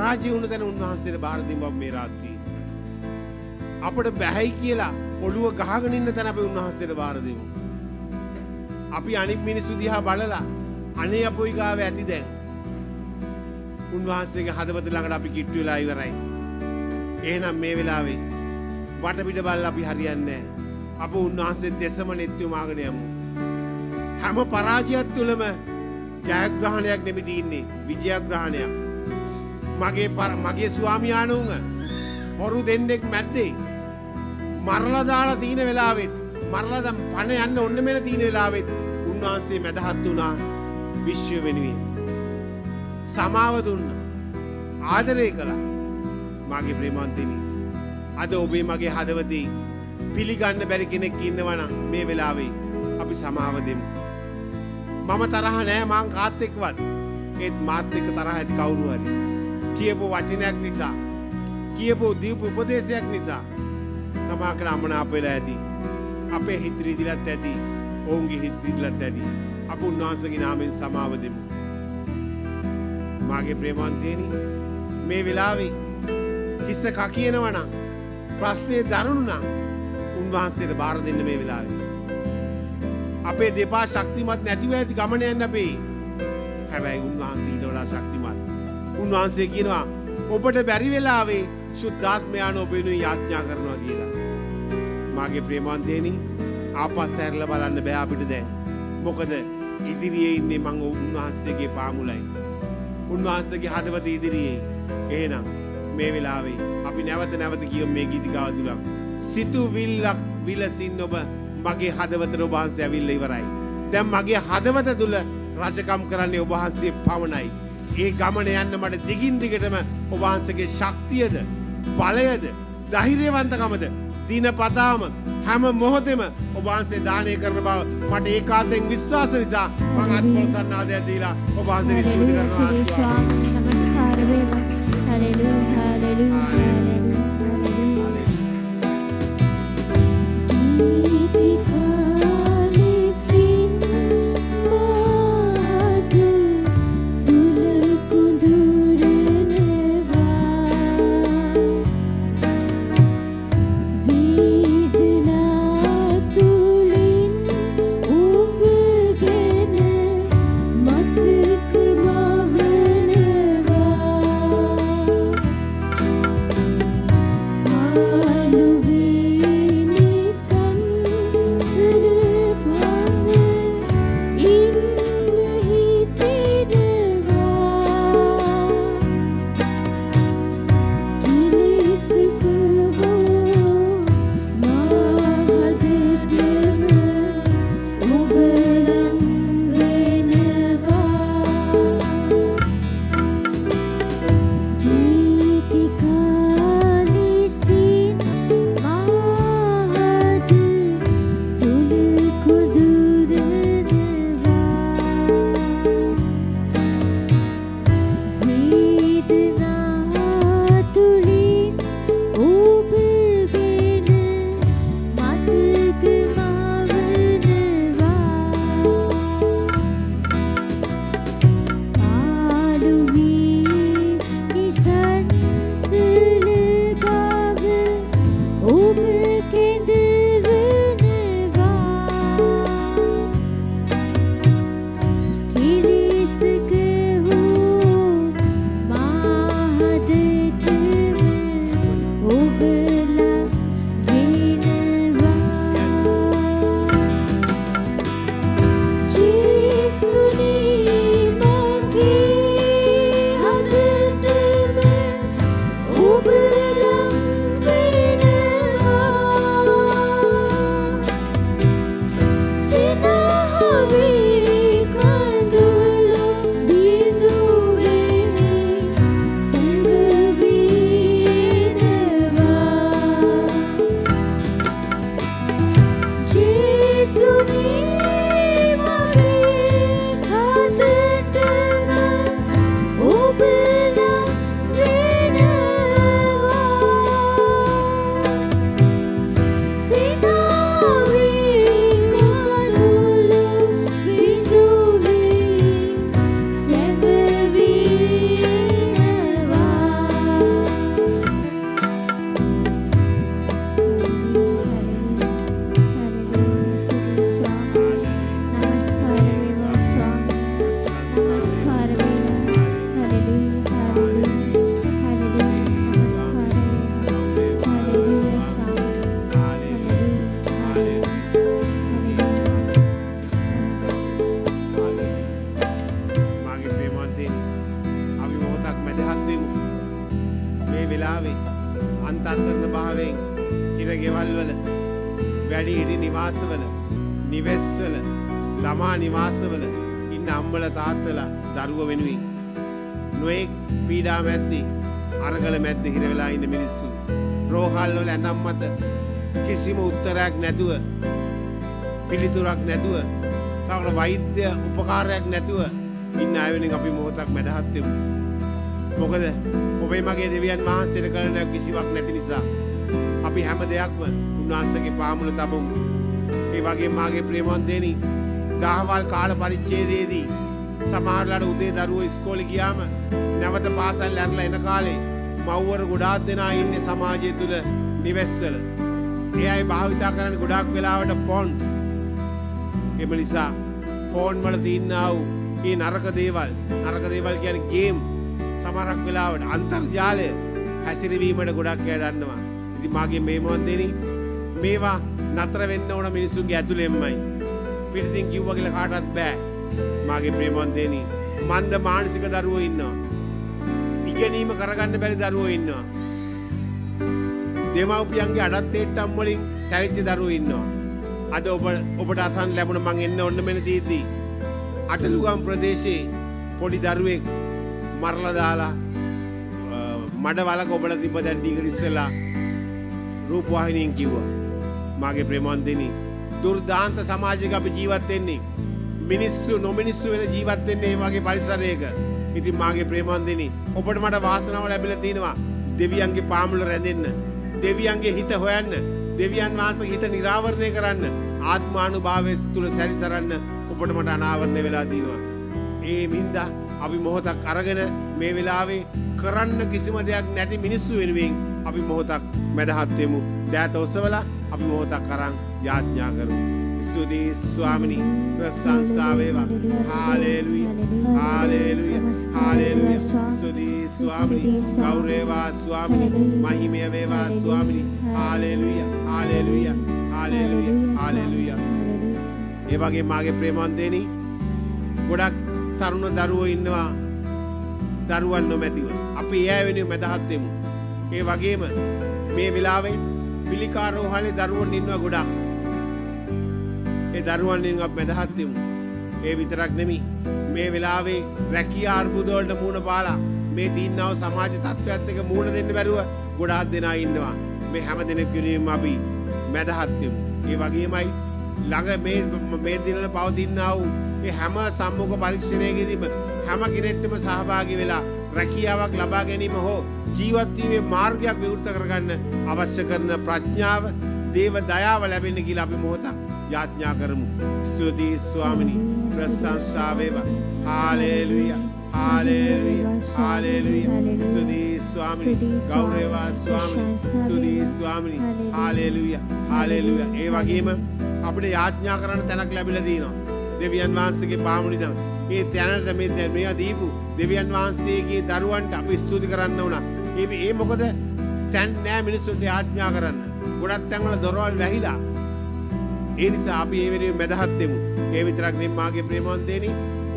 පරාජය වුණ තැන උන්වහන්සේට බාර දෙමු මේ රාත්‍රියේ. අපිට බැහැයි කියලා ඔළුව ගහගෙන ඉන්න තැන අපි උන්වහන්සේට බාර දෙමු. අපි අනිත් මිනිස්සු දිහා බලලා අනේ අපොයි ගාව ඇති දැන්. උන්වහන්සේගේ හදවත ළඟට අපි කිට්ටු වෙලා ඉවරයි. එහෙනම් මේ වෙලාවේ වටපිට බලලා අපි හරියන්නේ නැහැ. අප උන්වහන්සේ දෙසම නෙත් යොමාගෙන යමු. හැම පරාජයක් තුළම ජයග්‍රහණයක් නෙමෙයි ඉන්නේ විජයග්‍රහණයක්. මගේ ස්වාමියාණුන් හොරු දෙන්නෙක් මැද්දේ මරලා දාලා තියෙන වෙලාවෙත් මරලා දැන් පණ යන්න ඕන මෙන්න තියෙන වෙලාවෙත් උන්වහන්සේ මැදහත් වුණා විශ්ව වෙනුවෙන්. සමාව දුන්නා. ආදරය කළා. මගේ ප්‍රේමවන්තනි අද ඔබේ මගේ හදවතේ පිළිගන්න බැරි කෙනෙක් ඉන්නවා නම් මේ වෙලාවේ අපි සමාව දෙමු. මම තරහ නෑ මං කාත් එක්කවත්. ඒත් මාත් එක්ක තරහ ඇති කවුරු හරි. කියපු වචනයක් නිසා, කියපු දීපු උපදේශයක් නිසා සමාකර අමනාප වෙලා ඇති. අපේ හිත රිදිලත් ඇති. ඔවුන්ගේ හිත රිදිලත් ඇති. අප උන්වහන්සේගේ නාමයෙන් සමාව දෙමු. මාගේ ප්‍රේමවන්තයනි මේ වෙලාවේ හිස්ස කකියනවා නම් ප්‍රශ්නේ දරුණු නම් උන්වහන්සේට බාර දෙන්න මේ වෙලාවේ. අපේ දෙපා ශක්තිමත් නැතිව ඇති ගමන යන්න අපේ. හැබැයි උන්වහන්සේ ඊට වඩා ශක්තිමත්. උන්වහන්සේ කියනවා ඔබට බැරි වෙලාවේ සුද්ධාත්මයාන ඔබ වෙනුවෙන් යාඥා කරනවා කියලා. මාගේ ප්‍රේමවන්තයනි ආපස් හැරලා බලන්න බෑ අපිට දැන්. මොකද ඉදිරියේ ඉන්නේ මං උන්වහන්සේගේ පාමුලයි. උන්වහන්සේගේ හදවත ඉදිරියේ. එහෙනම් මේ වෙලාවේ අපි නැවත කියමු මේ ගීතිකාව තුල. සිතුවිල්ලක් විලසින් ඔබ මගේ හදවතට ඔබ වහන්සේ ඇවිල්ලා ඉවරයි. දැන් මගේ හදවත තුල රජකම් කරන්නේ ඔබ වහන්සේ පමණයි. ඒ ගමන යන්න මට දිගින් දිගටම ඔබ වහන්සේගේ ශක්තියද, බලයද, ධෛර්යවන්තකමද දිනපතාම හැම මොහොතෙම ඔබ වහන්සේ දානය කරන බව මට ඒකාන්තයෙන් විශ්වාස නිසා මම අත්පොල් සන්නාදයක් දීලා ඔබ වහන්සේට ස්තුති කරනවා.
නමස්කාර වේවා. Hallelujah hallelujah.
Thank you.
නිවාසවල නිවෙස්වල ළමා නිවාසවල ඉන්න අම්මලා තාත්තලා දරුවෝ වෙනුවෙන් නොඑක් පීඩා මැද්දේ අරගල මැද්දේ හිර වෙලා ඉන්න මිනිස්සු රෝහල් වල ඇඳන් මත කිසිම උත්තරයක් නැතුව පිළිතුරක් නැතුව සමහර වෛද්‍ය උපකාරයක් නැතුව ඉන්න අය වෙනින් අපි මොහොතක් මැදහත් වෙමු. මොකද ඔබේ මගේ දෙවියන් වහන්සේට කරන කිසිවක් නැති නිසා අපි හැම දෙයක්ම උන්වහන්සේගේ පාමුල තබමු. ඒ වගේම මාගේ ප්‍රේමවන්තයනි දහවල් කාල පරිච්ඡේදයේදී සමහරලාට උදේ දරුවෝ ඉස්කෝලේ ගියාම නැවත පාසල් යන්න එන කාලේ මව්වරු ගොඩාක් දෙනා ඉන්නේ සමාජය තුල නිවෙස්වල. ඒ අය භාවිතා කරන්නේ ගොඩාක් වෙලාවට ෆෝන්ස්. ඒ නිසා ෆෝන් වල තියෙනා වූ මේ නරක දේවල් කියන්නේ ගේම් සමහරක් වෙලාවට අන්තර්ජාලය හැසිරවීමට ගොඩක් අය දන්නවා. ඉතින් මාගේ මේ මොන්දේනි මේවා නතර වෙන්න ඕන මිනිස්සුන්ගේ ඇතුළෙන්මයි. පිටින් කිව්වා කියලා කාටවත් බෑ. මාගේ ප්‍රේමවන්තයනි මන්ද මානසික දරුවෝ ඉන්නවා. ඉගෙනීම කරගන්න බැරි දරුවෝ ඉන්නවා. දෙමව්පියන්ගේ අඩත්තේට්ටම් වලින් තැරිච්ච දරුවෝ ඉන්නවා. අද ඔබට අසන්න ලැබුණ මං එන්න ඔන්න මෙන්න දීද්දී අටලුගම් ප්‍රදේශයේ පොඩි දරුවෙක් මරලා දාලා මඩ වලක ඔබලා තිබ්බ දැන් ටිකට ඉස්සෙල්ලා රූපවාහිනියෙන් කිව්වා. මාගේ ප්‍රේමවන්තයනි දුර්දාන්ත සමාජයක අපි ජීවත් වෙන්නේ. මිනිස්සු නොමිනිස්සු වෙන ජීවත් වෙන්නේ මේ වගේ පරිසරයක. ඉතින් මාගේ ප්‍රේමවන්තයනි ඔබට මට වාසනාව ලැබිලා තිනවා දෙවියන්ගේ පාමුල රැඳෙන්න, දෙවියන්ගේ හිත හොයන්න, දෙවියන් වහන්සේගේ හිත නිරාවරණය කරන්න, ආත්මානුභාවය තුල සැරිසරන්න ඔබට මට අනාවරණය වෙලා තිනවා. ඒ මින්දා අපි මොහොතක් අරගෙන මේ වෙලාවේ කරන්න කිසිම දෙයක් නැති මිනිස්සු වෙනුවෙන් අපි මොහොතක් මැදහත් වෙමු. දෑත ඔසවලා අපි මොහොතක් අරන් යාඥා කරමු. ස්තුතියි ස්වාමිනී ප්‍රශංසා වේවා. Hallelujah hallelujah hallelujah. ස්තුතියි ස්වාමිනී ගෞරවේවා ස්වාමිනී මහිමය වේවා ස්වාමිනී. Hallelujah hallelujah hallelujah hallelujah. ඒ වගේ මාගේ ප්‍රේමවන්තයනි ගොඩක් තරුණ දරුවෝ ඉන්නවා දරුවන් නොමැතිව. අපි ඒ වෙනුවෙන් මැදහත් වෙමු. ඒ වගේම මේ වෙලාවේ පිළිකා රෝහලේ දරුවෝ ඉන්නවා ගොඩක්. ඒ දරුවන් ඉන්න අපි මැදහත් වෙමු. ඒ විතරක් නෙමෙයි මේ වෙලාවේ රැකියා අර්බුද වලට මුහුණ පාලා මේ දින්නව සමාජ තත්ත්වයත් එක්ක මුහුණ දෙන්න බැරුව ගොඩාක් දෙනා ඉන්නවා. මේ හැම දෙනෙක් වෙනුවෙන් අපි මැදහත් වෙමු. ඒ වගේමයි ළඟ මේ දිනවල පවතිනා වූ මේ හැම සම්මුඛ පරීක්ෂණයකදීම හැම කෙනෙක්ටම සහභාගී වෙලා රැකියාවක් ලබා ගැනීම හෝ ජීවත් වීමේ මාර්ගයක් විවෘත කරගන්න අවශ්‍ය කරන ප්‍රඥාව, දේව දයාව ලැබෙන්න කියලා අපි මොහොතක් යාඥා කරමු. ස්තුතියි ස්වාමිනී ප්‍රශංසා වේවා. Hallelujah hallelujah hallelujah. ස්තුතියි ස්වාමිනී ගෞරවේවා ස්වාමිනී. ස්තුතියි ස්වාමිනී හාලෙලූයා හාලෙලූයා. ඒ වගේම අපිට යාඥා කරන්න තැනක් ලැබිලා තියෙනවා. දෙවියන් වහන්සේගේ පාමුලින් මේ තැනට මේවා දීපු දෙවියන් වහන්සේගේ දරුවන්ට අපි ස්තුති කරන්න උනා. ඒ මොකද තැන් නෑ මිනිස්සුන්ට යාඥා කරන්න. ගොඩක් තැන්වල දොරවල් වැහිලා. ඒ නිසා අපි ඒ වෙනුවෙන් මැදහත් වෙමු. ඒ විතරක් නෙමෙයි මාගේ ප්‍රේමවන්තයනි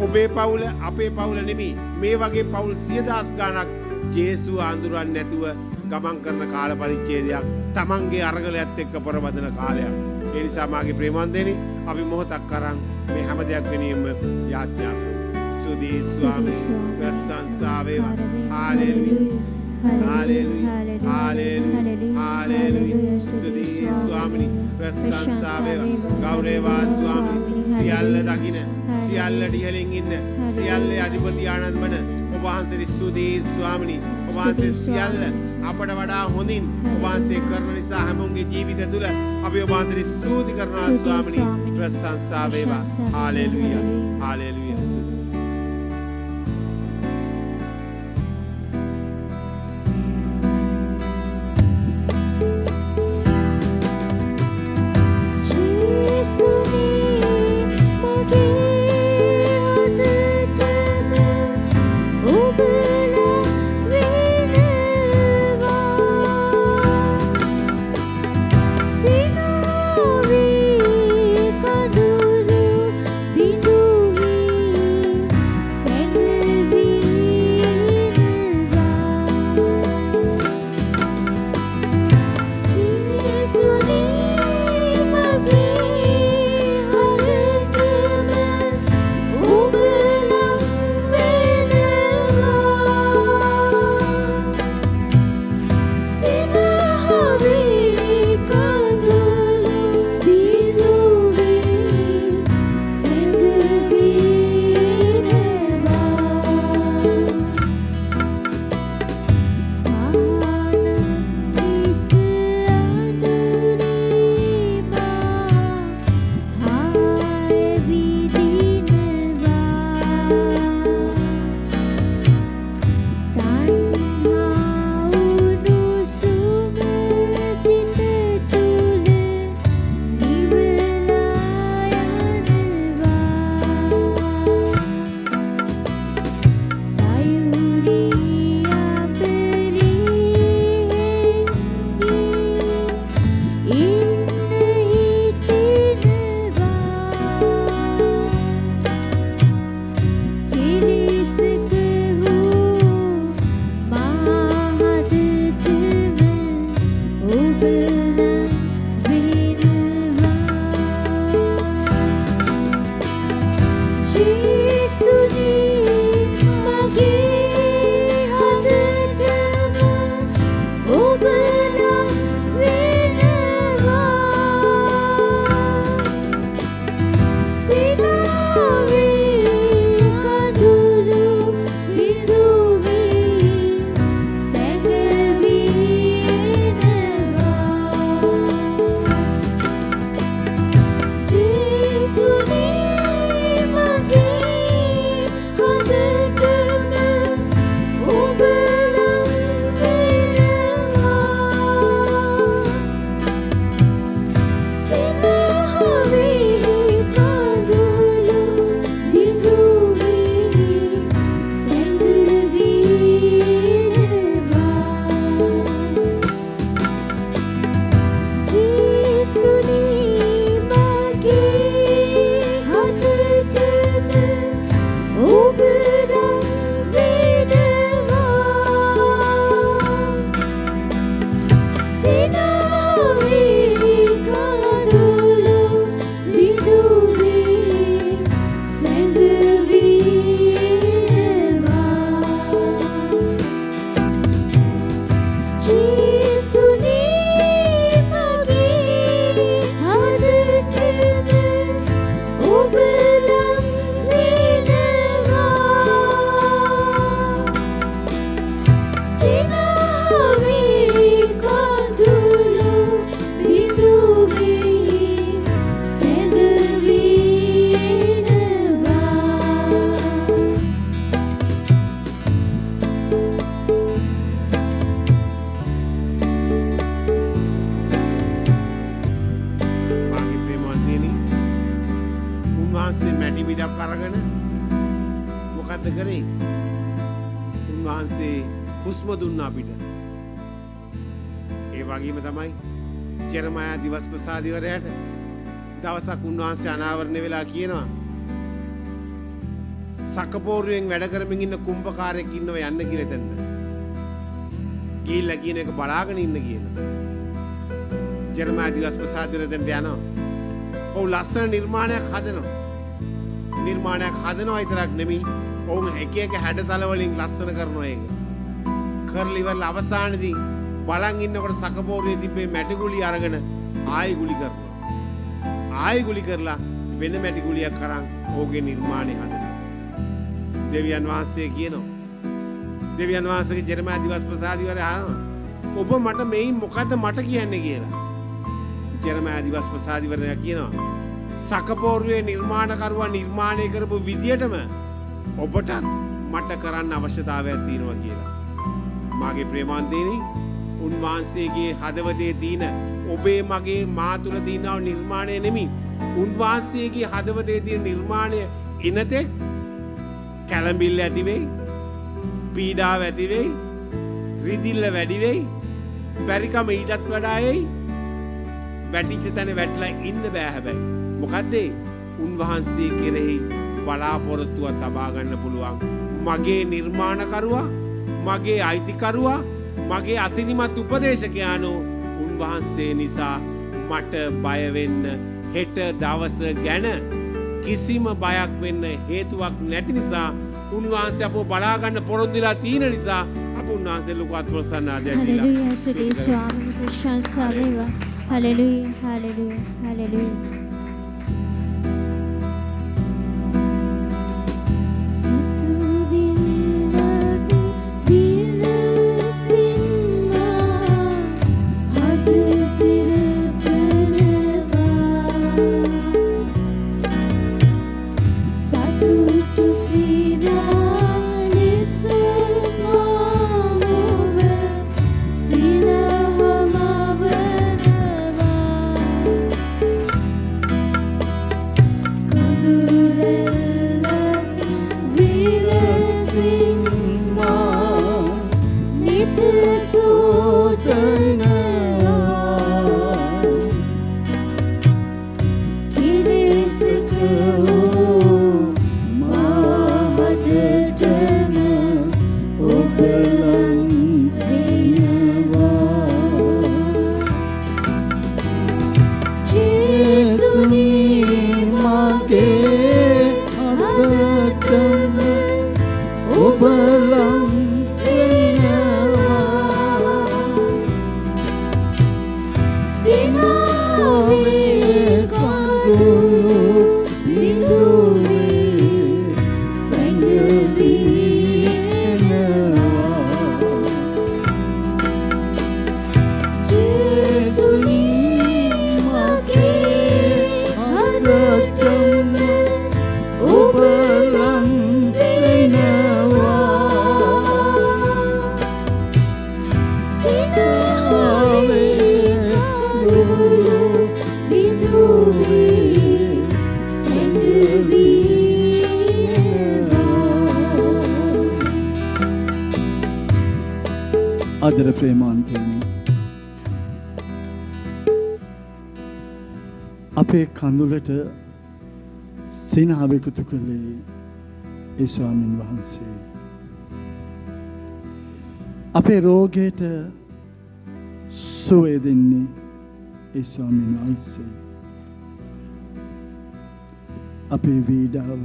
ඔබේ පවුල අපේ පවුල නෙමෙයි මේ වගේ පවුල් 100,000 ගණක් ජේසුව අඳුරන්නේ නැතුව ගමන් කරන කාල පරිච්ඡේදයක් තමන්ගේ අරගලයත් එක්ක පොරබදන කාලයක්. ඒ නිසා මාගේ ප්‍රේමවන්තයනි අපි මොහොතක් කරන් මේ හැම දෙයක් වෙනුවෙන්ම යාඥා කරමු. ස්තුතියි ස්වාමී ප්‍රශංසා වේවා. Hallelujah hallelujah hallelujah hallelujah. ස්තුතියි ස්වාමිනී ප්‍රශංසා වේවා. ගෞරවේවා ස්වාමිනී සියල්ල දකින සියල්ල ඉහළින් ඉන්න සියල්ලේ අධිපති ආනන්ද වන ඔබ වහන්සේ ස්තුතියි ස්වාමිනී. ඔබ වහන්සේ සියල්ල අපට වඩා හොඳින් ඔබ වහන්සේ කරන නිසා හැමෝගේ ජීවිත තුළ අපි ඔබ වහන්සේ ස්තුති කරනවා ස්වාමිනී. ප්‍රශංසා වේවා. Hallelujah hallelujah.
සිනාවේ කඳුළු බිඳුවී
උන්වහන්සේ මැටි පිටක් අරගෙන මොකද්ද කරේ? උන්වහන්සේ හුස්ම දුන්නා අපිට. ඒ වගේම තමයි ජෙරමයා දිවස් ප්‍රසාදිවරයාට දවසක් උන්වහන්සේ අනාවරණය වෙලා කියනවා සක්කපෝරුවෙන් වැඩ කරමින් ඉන්න කුම්භකාරයෙක් ඉන්නව යන්න කියලා එතනට. ගිහිල්ලා කියන එක බලාගෙන ඉන්න කියලා. ජෙරමයා දිවස් ප්‍රසාදිවරයා දැන් යනවා. ඔව් ලස්සන නිර්මාණයක් හදනවා. නිර්මාණයක් හදනවා විතරක් නෙමෙයි ඔවුන් එක එක හැඩතල වලින් ලස්සන කරනවා ඒක. කරලා ඉවරලා අවසානයේදී බලන් ඉන්නකොට සකපෝරුවේ තිබ්බේ මැටි ගුලි අරගෙන ආයෙ ගුලි කරනවා. ආයෙ ගුලි කරලා වෙන මැටි ගුලියක් අරන් ඕගේ නිර්මාණය හදනවා. දෙවියන් වහන්සේ කියනවා. දෙවියන් වහන්සේගේ ජෙරමයා දිවස් ප්‍රසාදිවරයා අහනවා. ඔබ මට මේන් මොකද්ද මට කියන්නේ කියලා. ජෙරමයා දිවස් ප්‍රසාදිවරයා කියනවා. සකපෝරුවේ නිර්මාණකරුවා නිර්මාණය කරපු විදියටම ඔබට මට කරන්න අවශ්‍යතාවයක් තියෙනවා කියලා. මාගේ ප්‍රේමාන්තේනි උන්වහන්සේගේ හදවතේ තියෙන ඔබේ මගේ මා තුළ තියෙන නිර්මාණය නෙමෙයි. උන්වහන්සේගේ හදවතේ තියෙන නිර්මාණය ඉනතෙක් කැළඹිල්ල ඇති වෙයි. පීඩාව ඇති වෙයි. රිදිල්ල වැඩි වෙයි. පරිකම ඊටත් වඩා එයි. වැටිච්ච තැන වැටලා ඉන්න බෑ හැබැයි. මොකද්ද? උන්වහන්සේ කෙරෙහි බලාපොරොත්තුවක් තබා ගන්න පුළුවන්. මගේ නිර්මාණකරුවා, මගේ අයිතිකරුවා, මගේ අසිරිමත් උපදේශකයාණෝ උන්වහන්සේ නිසා මට බය වෙන්න හෙට දවස ගැන කිසිම බයක් වෙන්න හේතුවක් නැති නිසා උන්වහන්සේ අපව බලා ගන්න පොරොන්දු වෙලා තියෙන නිසා අප උන්වහන්සේ ලොකු අත්පොසන්නාදයක් දීලා.
Hallelujah, Sri Swami Krishna Sareva. Hallelujah, hallelujah, hallelujah.
ආදර ප්‍රේමාන්තයනි අපේ කඳුලට සිනහව එකතු කළේ ඒ ස්වාමීන් වහන්සේ. අපේ රෝගයට සුවය දෙන්නේ ඒ ස්වාමීන් වහන්සේ. අපේ පීඩාව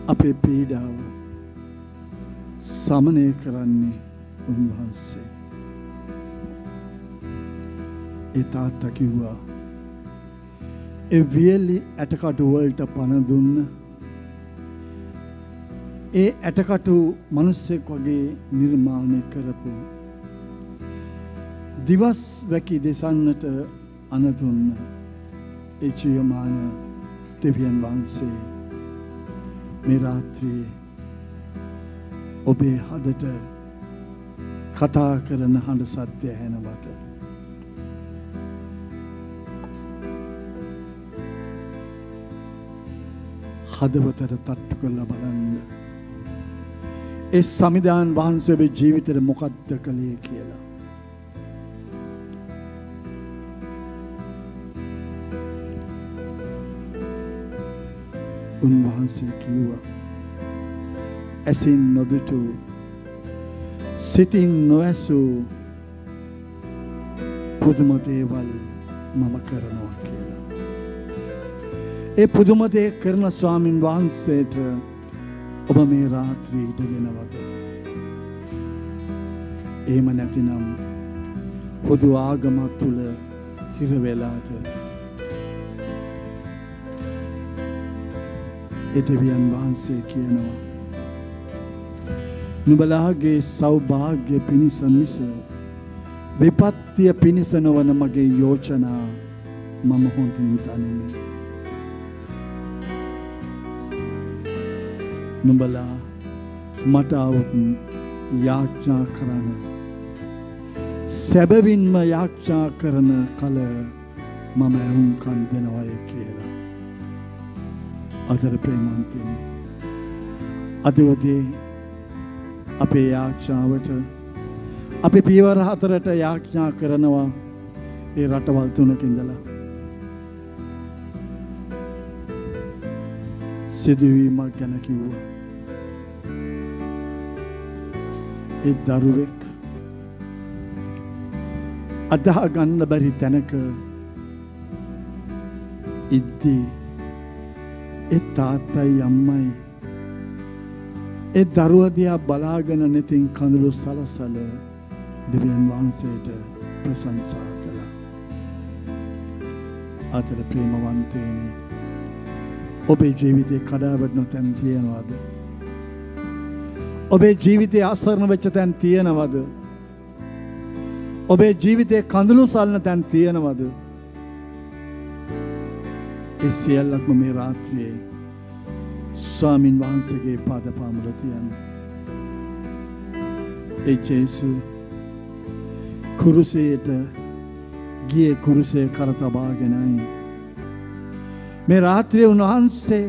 අපේ පීඩාව සමනය කරන්නේ උන්වහන්සේ. ඒ තාත්තා කිව්වා ඒ වියලි ඇටකටු වලට පණ දුන්න ඒ ඇටකටු මිනිස්සෙක් වගේ නිර්මාණය කරපු දිවස් වැකි දෙසන්නට අනදුන්න ඒ ජීවමාන දෙවියන් වහන්සේ මේ රාත්‍රියේ ඔබේ හදට කතා කරන හඬ සත්‍ය ඇහෙනවද? හදවතට තට්ටු කරලා බලන්න. ඒ සමිදාන් වහන්සේ ඔබේ ජීවිතේ මොකක්ද කළේ කියලා. උන්වහන්සේ කිව්වා ඇසින් නොදුටු සිතින් නොඇසු පුදුම දේවල් මම කරනවා කියලා. ඒ පුදුම දේ කරන ස්වාමින් වහන්සේට ඔබ මේ රාත්‍රී ඉඩ දෙනවද? එහෙම නැතිනම් පොදු ආගමක් තුල හිර වෙලාද? ඒ දෙවියන් වහන්සේ කියනවා නුඹලාගේ සෞභාග්‍ය පිණිස මිස විපත්තිය පිණිස නොවන මගේ යෝජනා මම හොඳින් දනිමි. නුඹලා මට આવුත් යාඥා කරන සැබවින්ම යාඥා කරන කල මම වුන්කන් දෙනවයි කියලා. අදර ප්‍රේමන්තෙන් අද උදේ අපේ යාඥාවට අපි පියවර 4ට යාඥා කරනවා ඒ රටවල් තුනක ඉඳලා. සිදුවීමක් ගැන කිව්වා. ඒ දරුවෙක් අදහ ගන්න බැරි තැනක ඉද්දී ඒ තාත්තයි අම්මයි ඒ දරුවා දිහා බලාගෙන නැතින් කඳුළු සලසල දෙවියන් වහන්සේට ප්‍රශංසා කළා. අතර ප්‍රේමවන්තේනි ඔබේ ජීවිතේ කඩාවැටෙන තැන් තියනවද? ඔබේ ජීවිතේ අසරණ වෙච්ච තැන් තියනවද? ඔබේ ජීවිතේ කඳුළු සලන තැන් තියනවද? ඒ සියල්ලක්ම මේ රාත්‍රියේ ස්වාමින් වහන්සේගේ පාදපාමුල තියන්න. ඒ ජේසු කුරුසයට ගියේ කුරුසේ කර තබාගෙනයි. මේ රාත්‍රියේ උන්වහන්සේ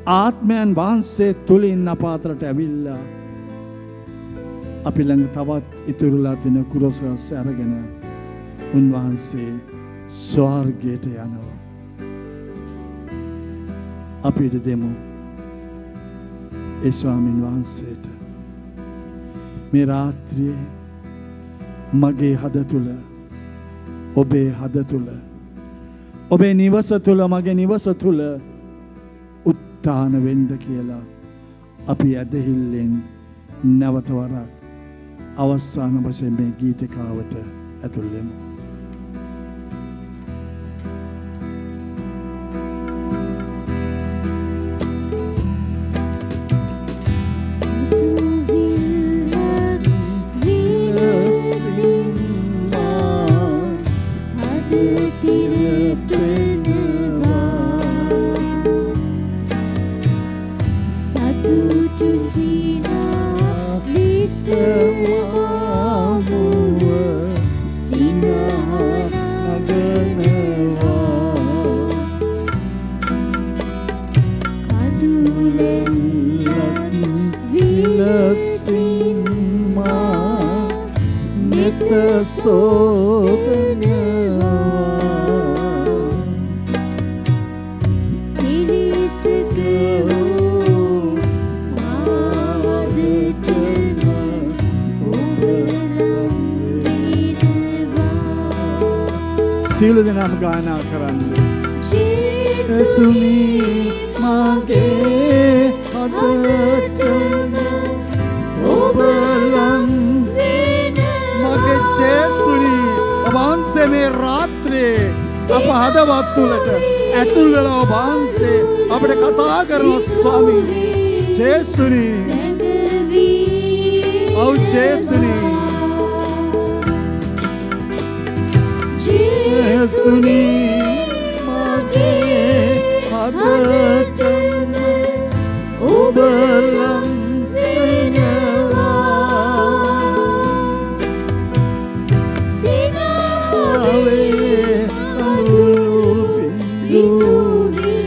ආත්මයන් වහන්සේ තුලින් අප අතරට ඇවිල්ලා අපි ළඟ තවත් ඉතුරුලා තියෙන කුරුසස් අරගෙන උන්වහන්සේ ස්වර්ගයට යනවා. අපි දෙමු ඒ ස්වාමින් වහන්සේට මේ රාත්‍රියේ මගේ හද තුල ඔබේ හද තුල ඔබේ නිවස තුල මගේ නිවස තුල උත්තාන වෙන්න කියලා අපි ඇදහිල්ලෙන් නැවත වරක් අවසාන වශයෙන් මේ ගීතිකාවට ඇතුල් වෙමු. සියලු දෙනාම ගායනා කරන්න. ජේසුනි මගේ හදටම ඔබ ලං මගේ ජේසුනි ඔබ වහන්සේ මේ රාත්‍රියේ අප හදවත් තුලට ඇතුල් වෙලා ඔබ වහන්සේ අපිට කතා කරන ස්වාමී ජේසුනි ඔව් ජේසුනි ජේසුනි මගේ හදටම ඔබ ලං වෙනවා සිනාවේ අඳුරු බිඳුවි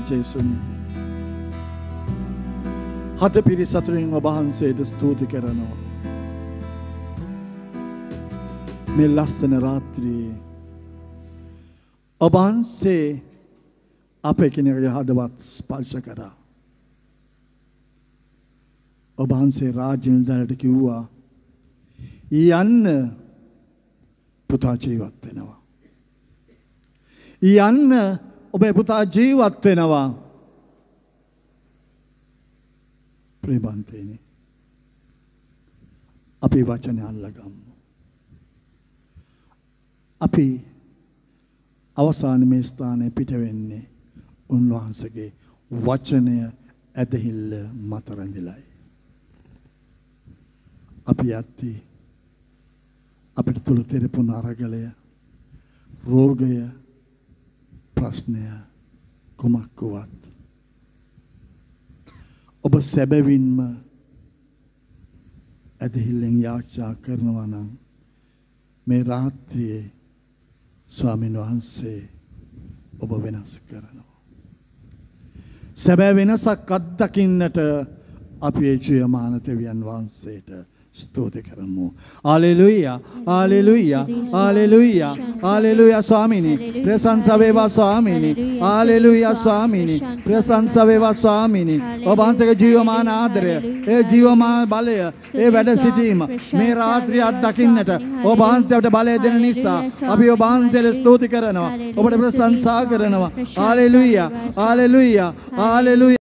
ජේසුනි. හද පිරිසතුරින් ඔබ වහන්සේට ස්තුති කරනවා. මේ ලස්සන රාත්‍රියේ ඔබ වහන්සේ අපේ කෙනෙකුගේ හදවත් ස්පර්ශ කරා. ඔබ වහන්සේ රාජ්‍ය නිලධාරියට කිව්වා යන්න පුතා ජීවත් වෙනවා. යන්න ඔබේ පුතා ජීවත් වෙනවා. ප්‍රේමන්තේනි අපි වචනේ අල්ලගමු. අපි අවසාන මේ ස්ථානයේ පිට වෙන්නේ උන්වහන්සේගේ වචනය ඇදහිල්ල මත රැඳිලායි. අපි යත්ති අපිට තුල තෙරපුණ අරගලය රෝගය ප්‍රශ්නය කුමක් වුවත් ඔබ සැබවින්ම ඇදහිල්ලෙන් යාචනා කරනවා නම් මේ රාත්‍රියේ ස්වාමීන් වහන්සේ ඔබ වෙනස් කරනවා. සැබෑ වෙනසක් අත්දකින්නට අපි ඒ ජීවමාන දෙවියන් වහන්සේට ස්තුති කරමු. හalleluya hallelujah hallelujah hallelujah ස්වාමීනි ප්‍රශංසා වේවා ස්වාමීනි hallelujah ස්වාමීනි ප්‍රශංසා වේවා ස්වාමීනි ඔබ වහන්සේගේ ජීවමාන ආදරය ඒ ජීවමාන බලය ඒ වැඩ සිටීම මේ රාත්‍රිය අත්දකින්නට ඔබ වහන්සේට බලය දෙන නිසා අපි ඔබ වහන්සේට ස්තුති කරනවා ඔබට ප්‍රශංසා කරනවා hallelujah hallelujah hallelujah